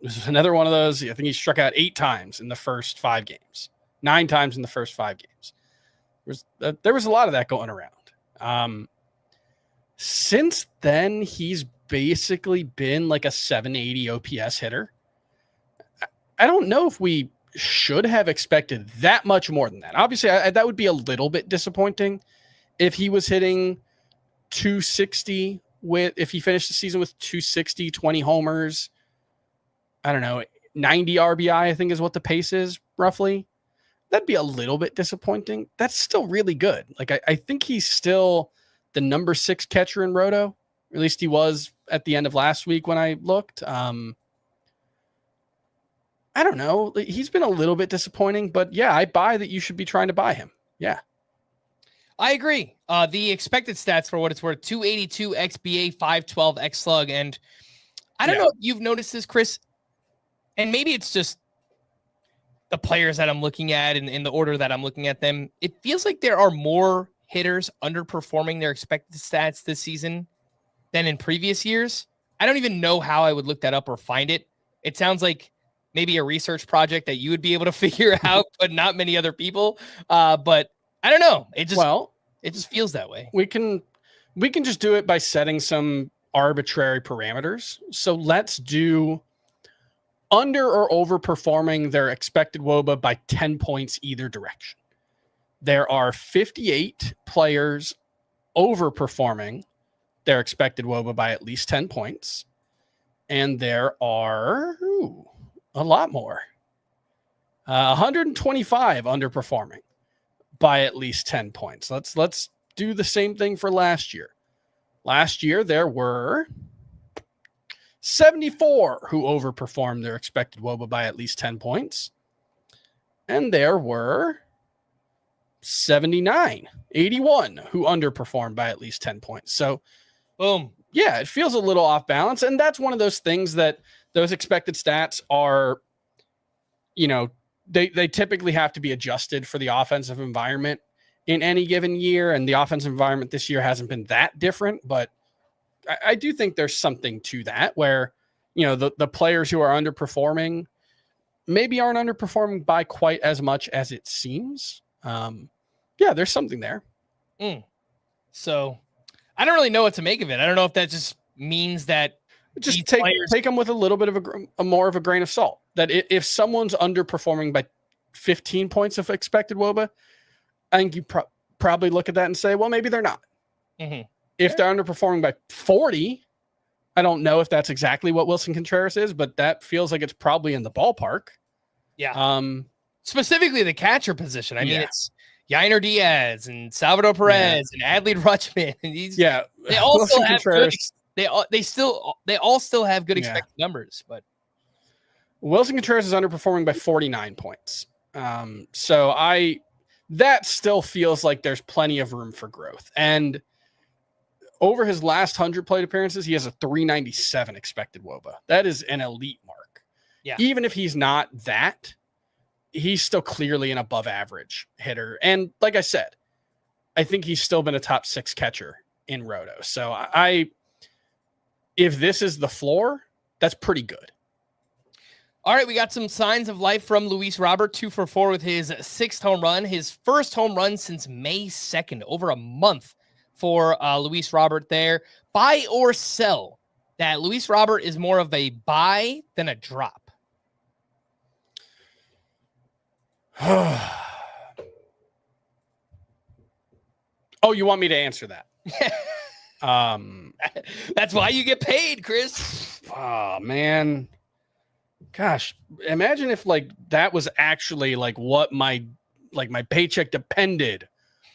This is another one of those. I think he struck out 8 times in the first 5 games, 9 times in the first 5 games. There was a lot of that going around. Since then, he's basically been like a 780 OPS hitter. I don't know if we should have expected that much more than that. Obviously, that would be a little bit disappointing if he was hitting 260 if he finished the season with 260, 20 homers. I don't know, 90 RBI, I think is what the pace is roughly. That'd be a little bit disappointing. That's still really good. Like, I think he's still the number 6 catcher in Roto. At least he was at the end of last week when I looked. I don't know. He's been a little bit disappointing, but yeah, I buy that you should be trying to buy him. Yeah. I agree. The expected stats, for what it's worth, 282 XBA, 512 X slug. And I don't know if you've noticed this, Chris, and maybe it's just the players that I'm looking at and in the order that I'm looking at them. It feels like there are more hitters underperforming their expected stats this season than in previous years. I don't even know how I would look that up or find it. It sounds like maybe a research project that you would be able to figure out, but not many other people. But I don't know. It just feels that way. We can just do it by setting some arbitrary parameters. So let's do under or overperforming their expected WOBA by 10 points either direction. There are 58 players overperforming their expected WOBA by at least 10 points. And there are a lot more. 125 underperforming by at least 10 points. Let's do the same thing for last year. Last year, there were 74 who overperformed their expected WOBA by at least 10 points. And there were 81 who underperformed by at least 10 points. So, boom. Yeah, it feels a little off balance. And that's one of those things that those expected stats are, they typically have to be adjusted for the offensive environment in any given year. And the offensive environment this year hasn't been that different, but I do think there's something to that where, the players who are underperforming maybe aren't underperforming by quite as much as it seems. There's something there. So I don't really know what to make of it. I don't know if that just means that just take them with a little bit of a more of a grain of salt. That if someone's underperforming by 15 points of expected WOBA, I think you probably look at that and say, well, maybe they're not. Mm-hmm. If they're underperforming by 40, I don't know if that's exactly what Wilson Contreras is, but that feels like it's probably in the ballpark. Yeah. Specifically the catcher position. I mean, Yainer Diaz and Salvador Perez and Adley Rutschman. And they all Wilson still have Contreras. they all still have good expected numbers, but Wilson Contreras is underperforming by 49 points. So that still feels like there's plenty of room for growth. And over his last 100 plate appearances, he has a 397 expected WOBA. That is an elite mark. Yeah. Even if he's not that, he's still clearly an above average hitter. And like I said, I think he's still been a top 6 catcher in Roto. So if this is the floor, that's pretty good. All right, we got some signs of life from Luis Robert, 2 for 4 with his 6th home run, his first home run since May 2nd, over a month for Luis Robert there. Buy or sell that Luis Robert is more of a buy than a drop? Oh, you want me to answer that? That's why you get paid, Chris. Oh, man. Gosh, imagine if like that was actually like what my paycheck depended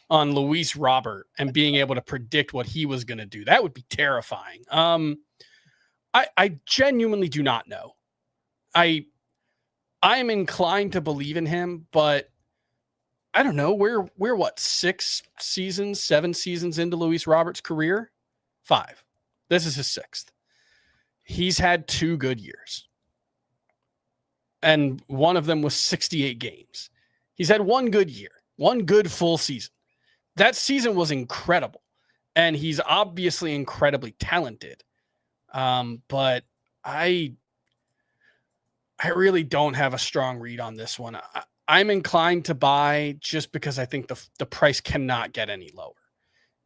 on Luis Robert and being able to predict what he was going to do. That would be terrifying. I genuinely do not know. I'm inclined to believe in him, but I don't know. We're what, 7 seasons into Luis Robert's career? 5. This is his 6th. He's had 2 good years. And one of them was 68 games. He's had 1 good year, 1 good full season. That season was incredible. And he's obviously incredibly talented. But I really don't have a strong read on this one. I'm inclined to buy just because I think the price cannot get any lower.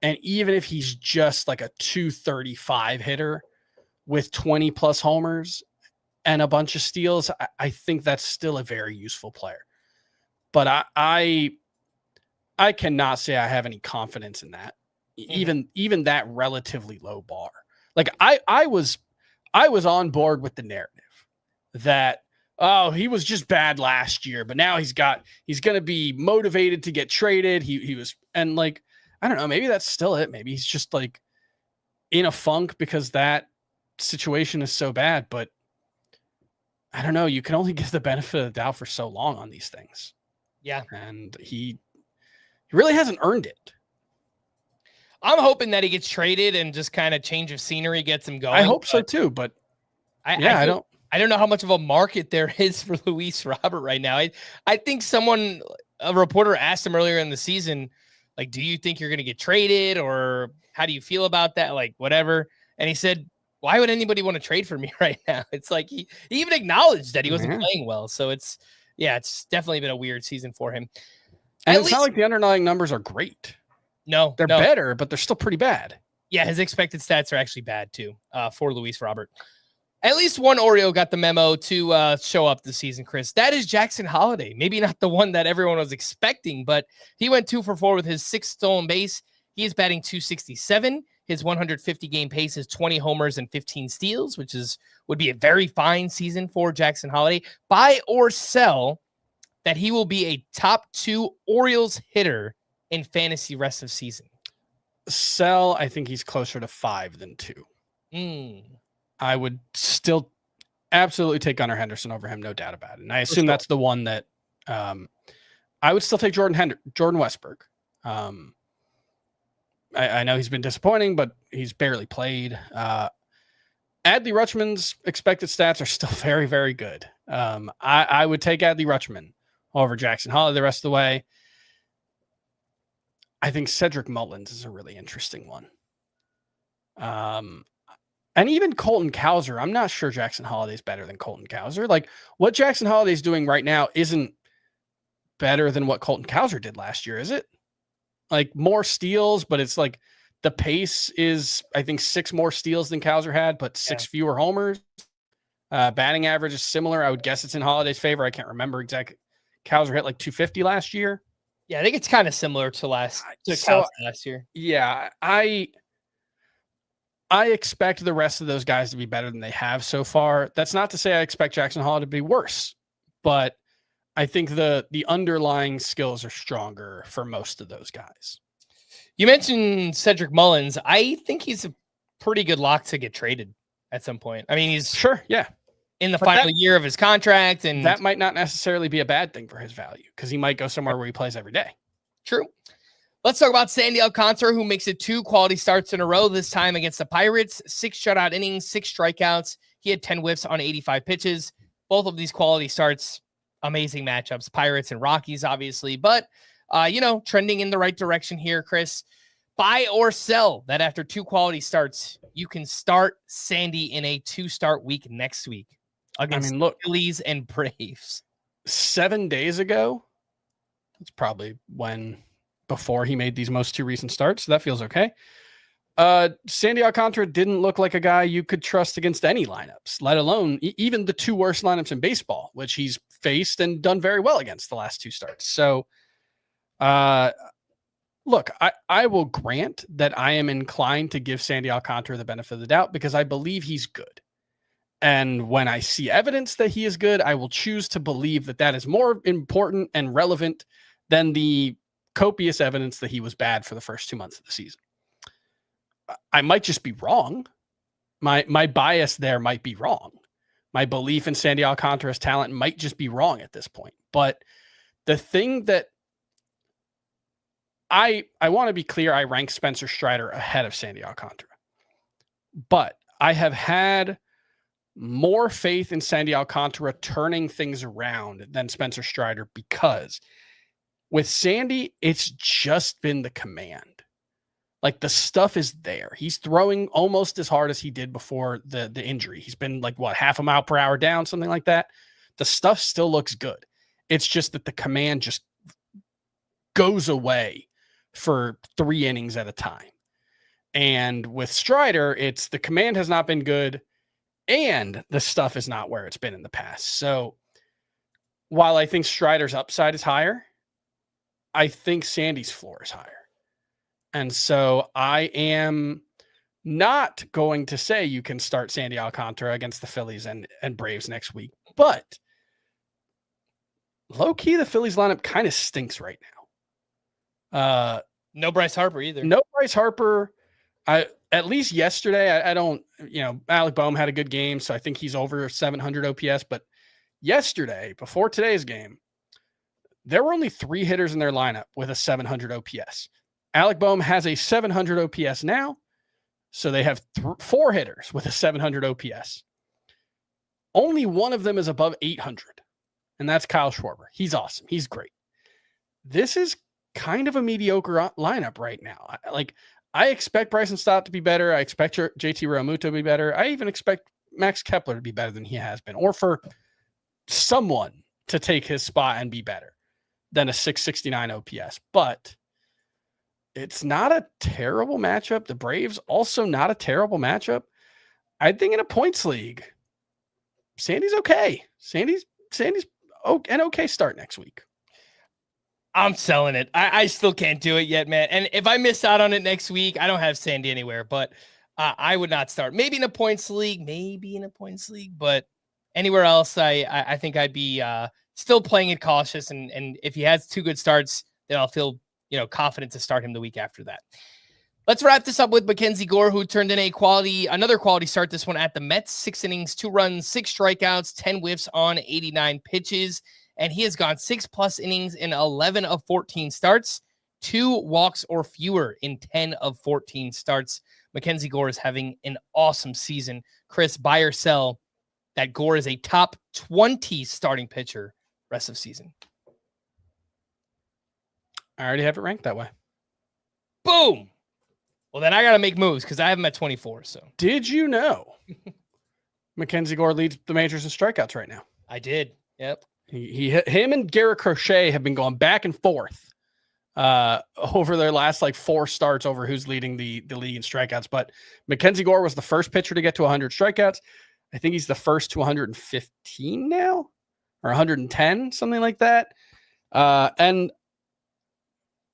And even if he's just like a 235 hitter with 20 plus homers and a bunch of steals, I think that's still a very useful player. But I cannot say I have any confidence in that. Even that relatively low bar. Like I was on board with the narrative that, oh, he was just bad last year, but now he's going to be motivated to get traded. He was, and like, I don't know, maybe that's still it. Maybe he's just like in a funk because that situation is so bad, but I don't know. You can only give the benefit of the doubt for so long on these things. Yeah. And he really hasn't earned it. I'm hoping that he gets traded and just kind of change of scenery gets him going. I hope so too, but I don't know how much of a market there is for Luis Robert right now. I think a reporter asked him earlier in the season, like, do you think you're going to get traded or how do you feel about that? Like, whatever. And he said, why would anybody want to trade for me right now? It's like he even acknowledged that he wasn't playing well. So it's definitely been a weird season for him. And it's not like the underlying numbers are great. No, they're better, but they're still pretty bad. Yeah, his expected stats are actually bad too for Luis Robert. At least one Oreo got the memo to show up this season, Chris. That is Jackson Holliday. Maybe not the one that everyone was expecting, but he went 2 for 4 with his 6th stolen base. He is batting .267. His 150 game pace is 20 homers and 15 steals, which would be a very fine season for Jackson Holliday. Buy or sell that he will be a top 2 Orioles hitter in fantasy rest of season. Sell, I think he's closer to 5 than 2. I would still absolutely take Gunnar Henderson over him, no doubt about it. And I assume that's the one that I would still take Jordan Westberg. I know he's been disappointing, but he's barely played. Adley Rutschman's expected stats are still very, very good. I would take Adley Rutschman over Jackson Holliday the rest of the way. I think Cedric Mullins is a really interesting one. And even Colton Cowser, I'm not sure Jackson Holliday's better than Colton Cowser. Like, what Jackson Holliday's doing right now isn't better than what Colton Cowser did last year, is it? Like, more steals, but it's like the pace is, I think, 6 more steals than Cowser had, but 6 fewer homers. Batting average is similar. I would guess it's in Holliday's favor. I can't remember exactly. Cowser hit like 250 last year. Yeah, I think it's kind of similar to Cowser last year. Yeah, I expect the rest of those guys to be better than they have so far. That's not to say I expect Jackson Holliday to be worse, but I think the underlying skills are stronger for most of those guys. You mentioned Cedric Mullins. I think he's a pretty good lock to get traded at some point. I mean, he's Sure, yeah. in the final year of his contract, and that might not necessarily be a bad thing for his value because he might go somewhere where he plays every day. True. Let's talk about Sandy Alcantara, who makes it 2 quality starts in a row, this time against the Pirates. 6 shutout innings, 6 strikeouts. He had 10 whiffs on 85 pitches. Both of these quality starts, amazing matchups. Pirates and Rockies, obviously. But, trending in the right direction here, Chris. Buy or sell that after 2 quality starts, you can start Sandy in a 2-start week next week against Phillies and Braves. 7 days ago, that's probably before he made these most 2 recent starts. So that feels okay. Sandy Alcantara didn't look like a guy you could trust against any lineups, let alone even the 2 worst lineups in baseball, which he's faced and done very well against the last 2 starts. So, look, I will grant that I am inclined to give Sandy Alcantara the benefit of the doubt because I believe he's good. And when I see evidence that he is good, I will choose to believe that is more important and relevant than the copious evidence that he was bad for the first 2 months of the season. I might just be wrong. My bias there might be wrong. My belief in Sandy Alcantara's talent might just be wrong at this point. But the thing that I want to be clear, I rank Spencer Strider ahead of Sandy Alcantara. But I have had more faith in Sandy Alcantara turning things around than Spencer Strider because with Sandy, it's just been the command. Like the stuff is there. He's throwing almost as hard as he did before the injury. He's been like, half a mile per hour down, something like that. The stuff still looks good. It's just that the command just goes away for 3 innings at a time. And with Strider, it's the command has not been good and the stuff is not where it's been in the past. So while I think Strider's upside is higher, I think Sandy's floor is higher. And so I am not going to say you can start Sandy Alcantara against the Phillies and Braves next week. But low-key, the Phillies lineup kind of stinks right now. No Bryce Harper either. No Bryce Harper. At least yesterday, I don't, Alec Boehm had a good game, so I think he's over 700 OPS. But yesterday, before today's game, there were only 3 hitters in their lineup with a 700 OPS. Alec Boehm has a 700 OPS now, so they have 4 hitters with a 700 OPS. Only one of them is above 800, and that's Kyle Schwarber. He's awesome. He's great. This is kind of a mediocre lineup right now. I expect Bryson Stott to be better. I expect JT Realmuto to be better. I even expect Max Kepler to be better than he has been, or for someone to take his spot and be better than a 669 OPS. But it's not a terrible matchup. The Braves also not a terrible matchup. I think in a points league, Sandy's okay. Sandy's an okay start next week. I'm selling it. I still can't do it yet, man. And if I miss out on it next week, I don't have Sandy anywhere, but I would not start. Maybe in a points league, but anywhere else, I think I'd be still playing it cautious. And if he has 2 good starts, then I'll feel confident to start him the week after that. Let's wrap this up with Mackenzie Gore, who turned in another quality start, this one at the Mets. 6 innings, 2 runs, 6 strikeouts, 10 whiffs on 89 pitches. And he has gone 6+ innings in 11 of 14 starts, 2 walks or fewer in 10 of 14 starts. Mackenzie Gore is having an awesome season. Chris, buy or sell that Gore is a top 20 starting pitcher rest of season? I already have it ranked that way. Boom. Well, then I got to make moves because I have him at 24. So did you know Mackenzie Gore leads the majors in strikeouts right now? I did. Yep. Him and Garrett Crochet have been going back and forth over their last 4 starts over who's leading the league in strikeouts. But Mackenzie Gore was the first pitcher to get to 100 strikeouts. I think he's the first to 115 now or 110, something like that. And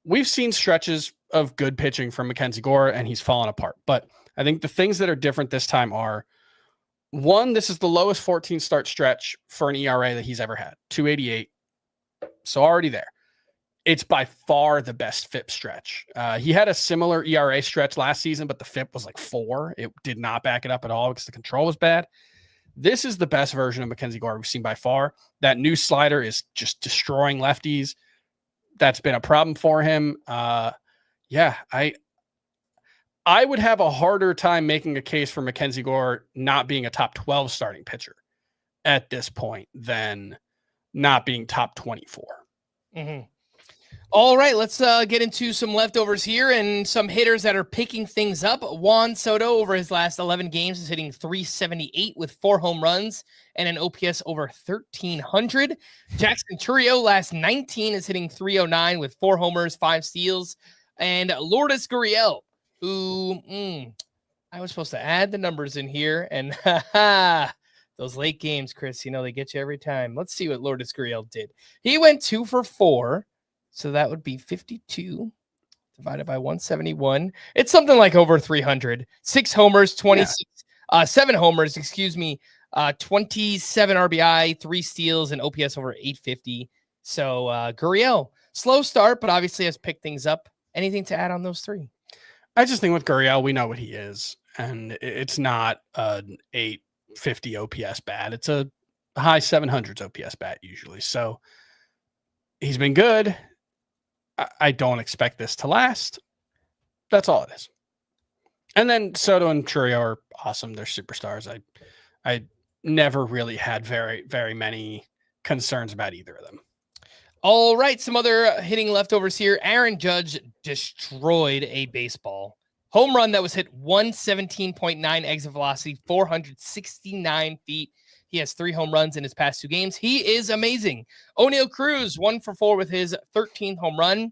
we've seen stretches of good pitching from Mackenzie Gore, and he's fallen apart. But I think the things that are different this time are, one, this is the lowest 14 start stretch for an ERA that he's ever had, 2.88. So already there. It's by far the best FIP stretch. He had a similar ERA stretch last season, but the FIP was like 4. It did not back it up at all because the control was bad. This is the best version of Mackenzie Gore we've seen by far. That new slider is just destroying lefties. That's been a problem for him. I would have a harder time making a case for Mackenzie Gore not being a top 12 starting pitcher at this point than not being top 24. Mm-hmm. All right, let's get into some leftovers here and some hitters that are picking things up. Juan Soto, over his last 11 games, is hitting .378 with 4 home runs and an OPS over 1,300. Jackson Chourio, last 19, is hitting .309 with 4 homers, 5 steals. And Lourdes Gurriel, who I was supposed to add the numbers in here, and those late games, Chris, they get you every time. Let's see what Lourdes Gurriel did. He went 2 for 4. So that would be 52 divided by 171. It's something like over 300. 6 homers, 7 homers, 27 RBI, 3 steals, and OPS over 850. So Gurriel, slow start, but obviously has picked things up. Anything to add on those 3? I just think with Gurriel, we know what he is, and it's not an 850 OPS bat. It's a high 700s OPS bat usually. So he's been good. I don't expect this to last. That's all it is. And then Soto and Chourio are awesome. They're superstars. I never really had very, very many concerns about either of them. All right, some other hitting leftovers here. Aaron Judge destroyed a baseball. Home run that was hit 117.9 exit velocity, 469 feet. He has 3 home runs in his past 2 games. He is amazing. O'Neal Cruz, 1 for 4 with his 13th home run.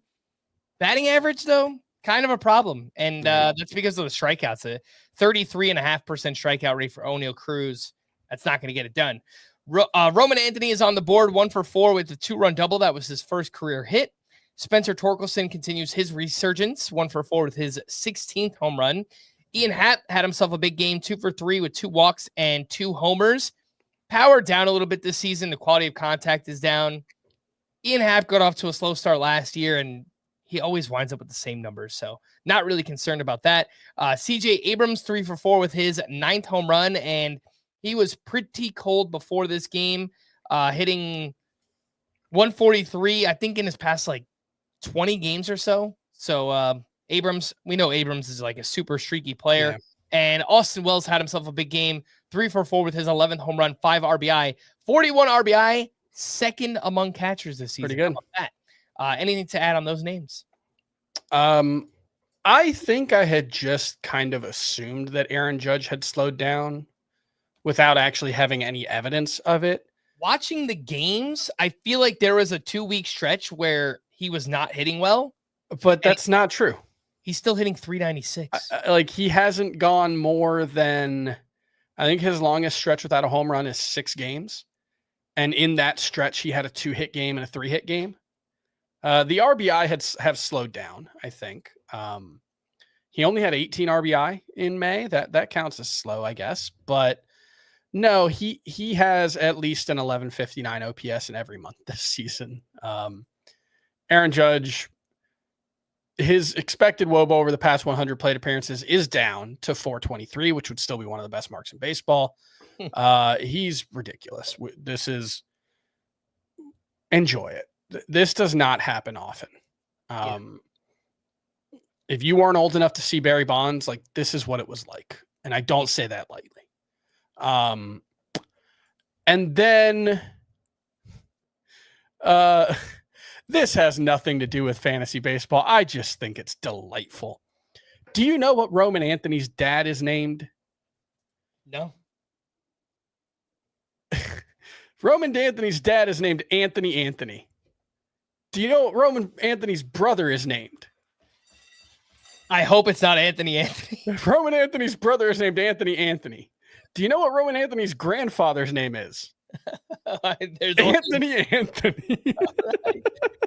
Batting average, though, kind of a problem. And that's because of the strikeouts. A 33.5% strikeout rate for O'Neal Cruz. That's not going to get it done. Roman Anthony is on the board, 1 for 4 with the 2-run double. That was his first career hit. Spencer Torkelson continues his resurgence, 1 for 4 with his 16th home run. Ian Happ had himself a big game, 2 for 3 with 2 walks and 2 homers. Power down a little bit this season. The quality of contact is down. Ian Happ got off to a slow start last year, and he always winds up with the same numbers. So not really concerned about that. CJ Abrams, 3 for 4 with his 9th home run, and he was pretty cold before this game, hitting 143, I think, in his past 20 games or so. So Abrams, we know Abrams is like a super streaky player. Yeah. And Austin Wells had himself a big game, 3 for 4 with his 11th home run, 5 RBI, 41 RBI, second among catchers this season. Pretty good. How about that? Anything to add on those names? I think I had just kind of assumed that Aaron Judge had slowed down without actually having any evidence of it. Watching the games, I feel like there was a 2-week stretch where he was not hitting well. But that's not true. He's still hitting 396. He hasn't gone more than, I think his longest stretch without a home run is 6 games. And in that stretch, he had a 2-hit game and a 3-hit game. The RBI have slowed down, I think. He only had 18 RBI in May. That counts as slow, I guess. But no, he has at least an 1159 OPS in every month this season. Aaron Judge, his expected WOBA over the past 100 plate appearances is down to 423, which would still be one of the best marks in baseball. He's ridiculous. This is, enjoy it. This does not happen often. If you weren't old enough to see Barry Bonds, this is what it was like. And I don't say that lightly. And then this has nothing to do with fantasy baseball. I just think it's delightful. Do you know what Roman Anthony's dad is named? No. Roman Anthony's dad is named Anthony. Do you know what Roman Anthony's brother is named? I hope it's not Anthony. Roman Anthony's brother is named Anthony. Do you know what Roman Anthony's grandfather's name is? Anthony.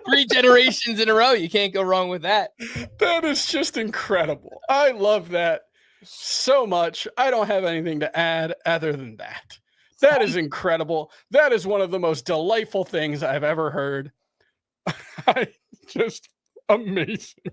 3 generations in a row. You can't go wrong with that. That is just incredible. I love that so much. I don't have anything to add other than that. That is incredible. That is one of the most delightful things I've ever heard. Just amazing.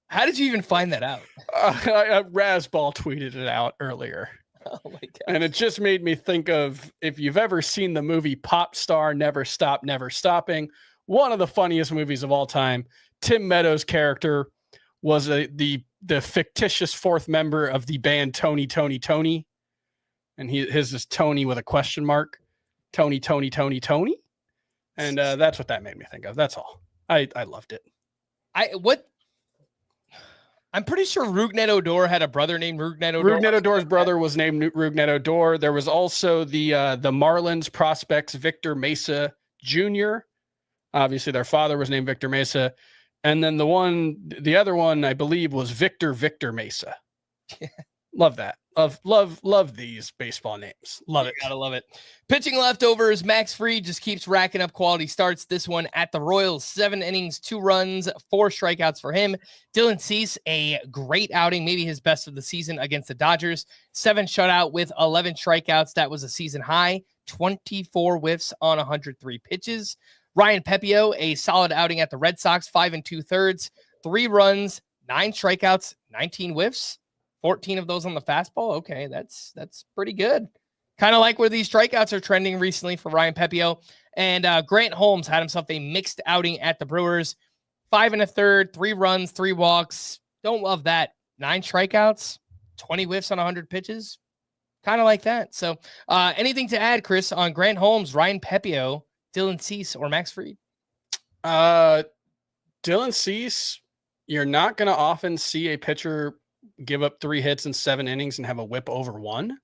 How did you even find that out? Razball tweeted it out earlier. Oh my god! And it just made me think of, if you've ever seen the movie Pop Star, Never Stop, Never Stopping, one of the funniest movies of all time. Tim Meadows' character was the fictitious fourth member of the band Tony. And his is Tony with a question mark. Tony. And that's what that made me think of. That's all. I loved it. I'm pretty sure Rougned Odor had a brother named Rougned Odor. Rougned Odor's brother was named Rougned Odor. There was also the Marlins prospects, Victor Mesa Jr. Obviously, their father was named Victor Mesa. And then the other one, I believe, was Victor Mesa. Love that. Love these baseball names. Love it. Gotta love it. Pitching leftovers, Max Fried just keeps racking up quality starts. This one at the Royals, 7 innings, 2 runs, 4 strikeouts for him. Dylan Cease, a great outing, maybe his best of the season against the Dodgers. 7 shutout with 11 strikeouts. That was a season high. 24 whiffs on 103 pitches. Ryan Pepio, a solid outing at the Red Sox, 5 2/3, 3 runs, 9 strikeouts, 19 whiffs. 14 of those on the fastball. Okay, that's pretty good. Kind of like where these strikeouts are trending recently for Ryan Pepio. And Grant Holmes had himself a mixed outing at the Brewers. 5 1/3, 3 runs, 3 walks. Don't love that. 9 strikeouts, 20 whiffs on 100 pitches. Kind of like that. So anything to add, Chris, on Grant Holmes, Ryan Pepio, Dylan Cease, or Max Fried? Dylan Cease, you're not going to often see a pitcher give up 3 hits in 7 innings and have a whip over 1.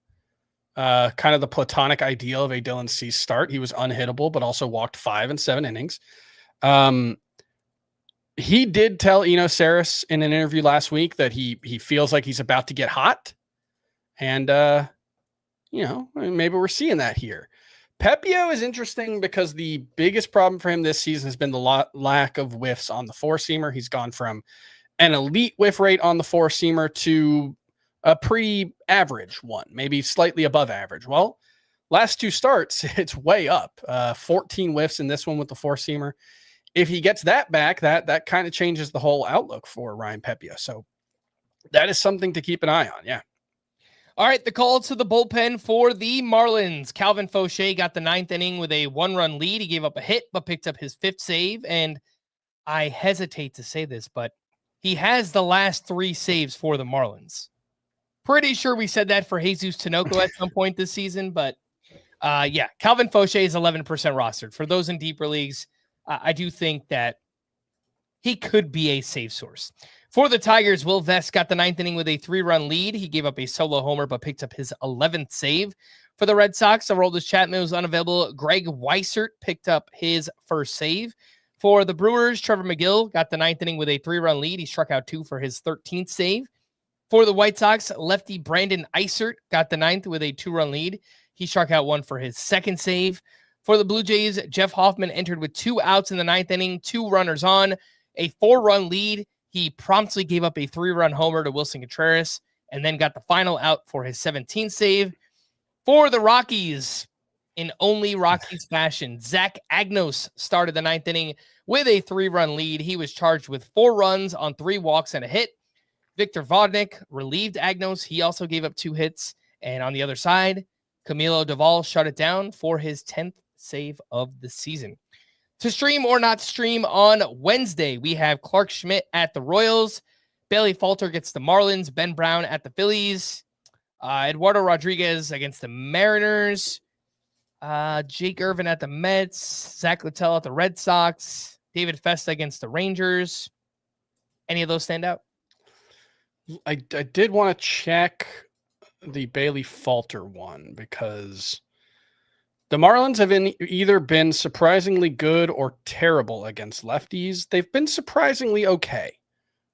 Kind of the platonic ideal of a Dylan Cease start. He was unhittable, but also walked 5 in 7 innings. He did tell Eno Saris in an interview last week that he feels like he's about to get hot. And, maybe we're seeing that here. Pepio is interesting because the biggest problem for him this season has been the lack of whiffs on the 4-seamer. He's gone from an elite whiff rate on the 4-seamer to a pretty average one, maybe slightly above average. Well, last 2 starts, it's way up. 14 whiffs in this one with the 4-seamer. If he gets that back, that kind of changes the whole outlook for Ryan Pepio. So that is something to keep an eye on. Yeah. All right, the call to the bullpen for the Marlins. Calvin Fauché got the 9th inning with a 1-run lead. He gave up a hit, but picked up his 5th save. And I hesitate to say this, but he has the last 3 saves for the Marlins. Pretty sure we said that for Jesus Tinoco at some point this season, but Calvin Fauché is 11% rostered. For those in deeper leagues, I do think that he could be a save source. For the Tigers, Will Vest got the 9th inning with a 3-run lead. He gave up a solo homer, but picked up his 11th save. For the Red Sox, Aroldis Chapman was unavailable. Greg Weissert picked up his 1st save. For the Brewers, Trevor McGill got the 9th inning with a 3-run lead. He struck out 2 for his 13th save. For the White Sox, lefty Brandon Eisert got the 9th with a 2-run lead. He struck out 1 for his 2nd save. For the Blue Jays, Jeff Hoffman entered with 2 outs in the 9th inning, 2 runners on, a 4-run lead. He promptly gave up a 3-run homer to Wilson Contreras and then got the final out for his 17th save. For the Rockies, in only Rockies fashion, Zach Agnos started the 9th inning with a 3-run lead. He was charged with 4 runs on 3 walks and a hit. Victor Vodnik relieved Agnos. He also gave up 2 hits. And on the other side, Camilo Doval shut it down for his 10th save of the season. To stream or not stream on Wednesday, we have Clark Schmidt at the Royals. Bailey Falter gets the Marlins. Ben Brown at the Phillies. Eduardo Rodriguez against the Mariners. Jake Irvin at the Mets. Zach Littell at the Red Sox. David Festa against the Rangers. Any of those stand out? I did want to check the Bailey Falter one because the Marlins have either been surprisingly good or terrible against lefties. They've been surprisingly okay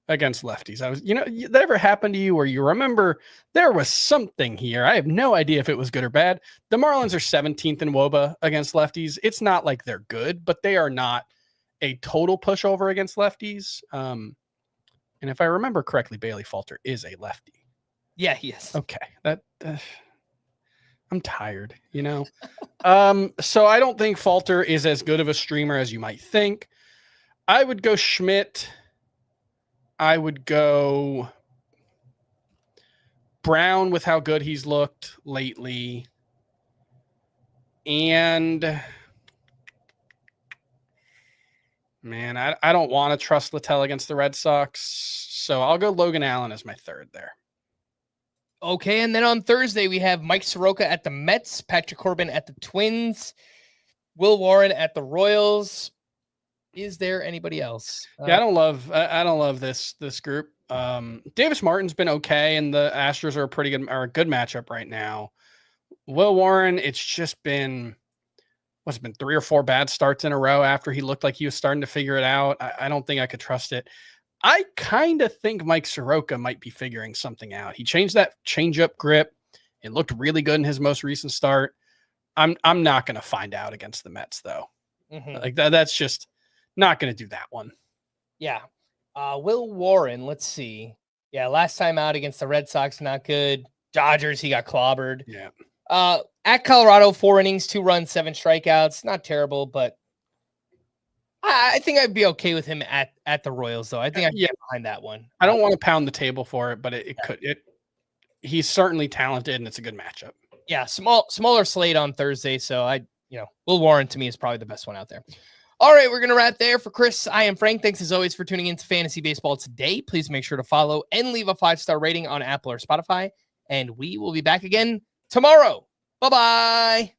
against lefties. That ever happened to you where you remember there was something here? I have no idea if it was good or bad. The Marlins are 17th in WOBA against lefties. It's not like they're good, but they are not a total pushover against lefties. And if I remember correctly, Bailey Falter is a lefty. Yeah, he is. Okay. I'm tired, So I don't think Falter is as good of a streamer as you might think. I would go Schmidt. I would go Brown with how good he's looked lately. And man, I don't want to trust Littell against the Red Sox. So I'll go Logan Allen as my third there. Okay, and then on Thursday, we have Mike Soroka at the Mets, Patrick Corbin at the Twins, Will Warren at the Royals. Is there anybody else? Yeah, I don't love this group. Davis Martin's been okay, and the Astros are a good matchup right now. Will Warren, it's just been what's been 3 or 4 bad starts in a row after he looked like he was starting to figure it out. I don't think I could trust it. I kind of think Mike Soroka might be figuring something out. He changed that changeup grip. It looked really good in his most recent start. I'm not going to find out against the Mets though. Mm-hmm. Like that's just not going to do that one. Yeah. Will Warren, let's see. Yeah, last time out against the Red Sox, not good. Dodgers, he got clobbered. Yeah. At Colorado, 4 innings, 2 runs, 7 strikeouts. Not terrible, but I think I'd be okay with him at the Royals, though. I think I'd get behind that one. I don't want to pound the table for it, but he's certainly talented, and it's a good matchup. Yeah, smaller slate on Thursday, so Will Warren to me is probably the best one out there. All right, we're going to wrap there. For Chris, I am Frank. Thanks as always for tuning in to Fantasy Baseball today. Please make sure to follow and leave a 5-star rating on Apple or Spotify, and we will be back again tomorrow. Bye-bye.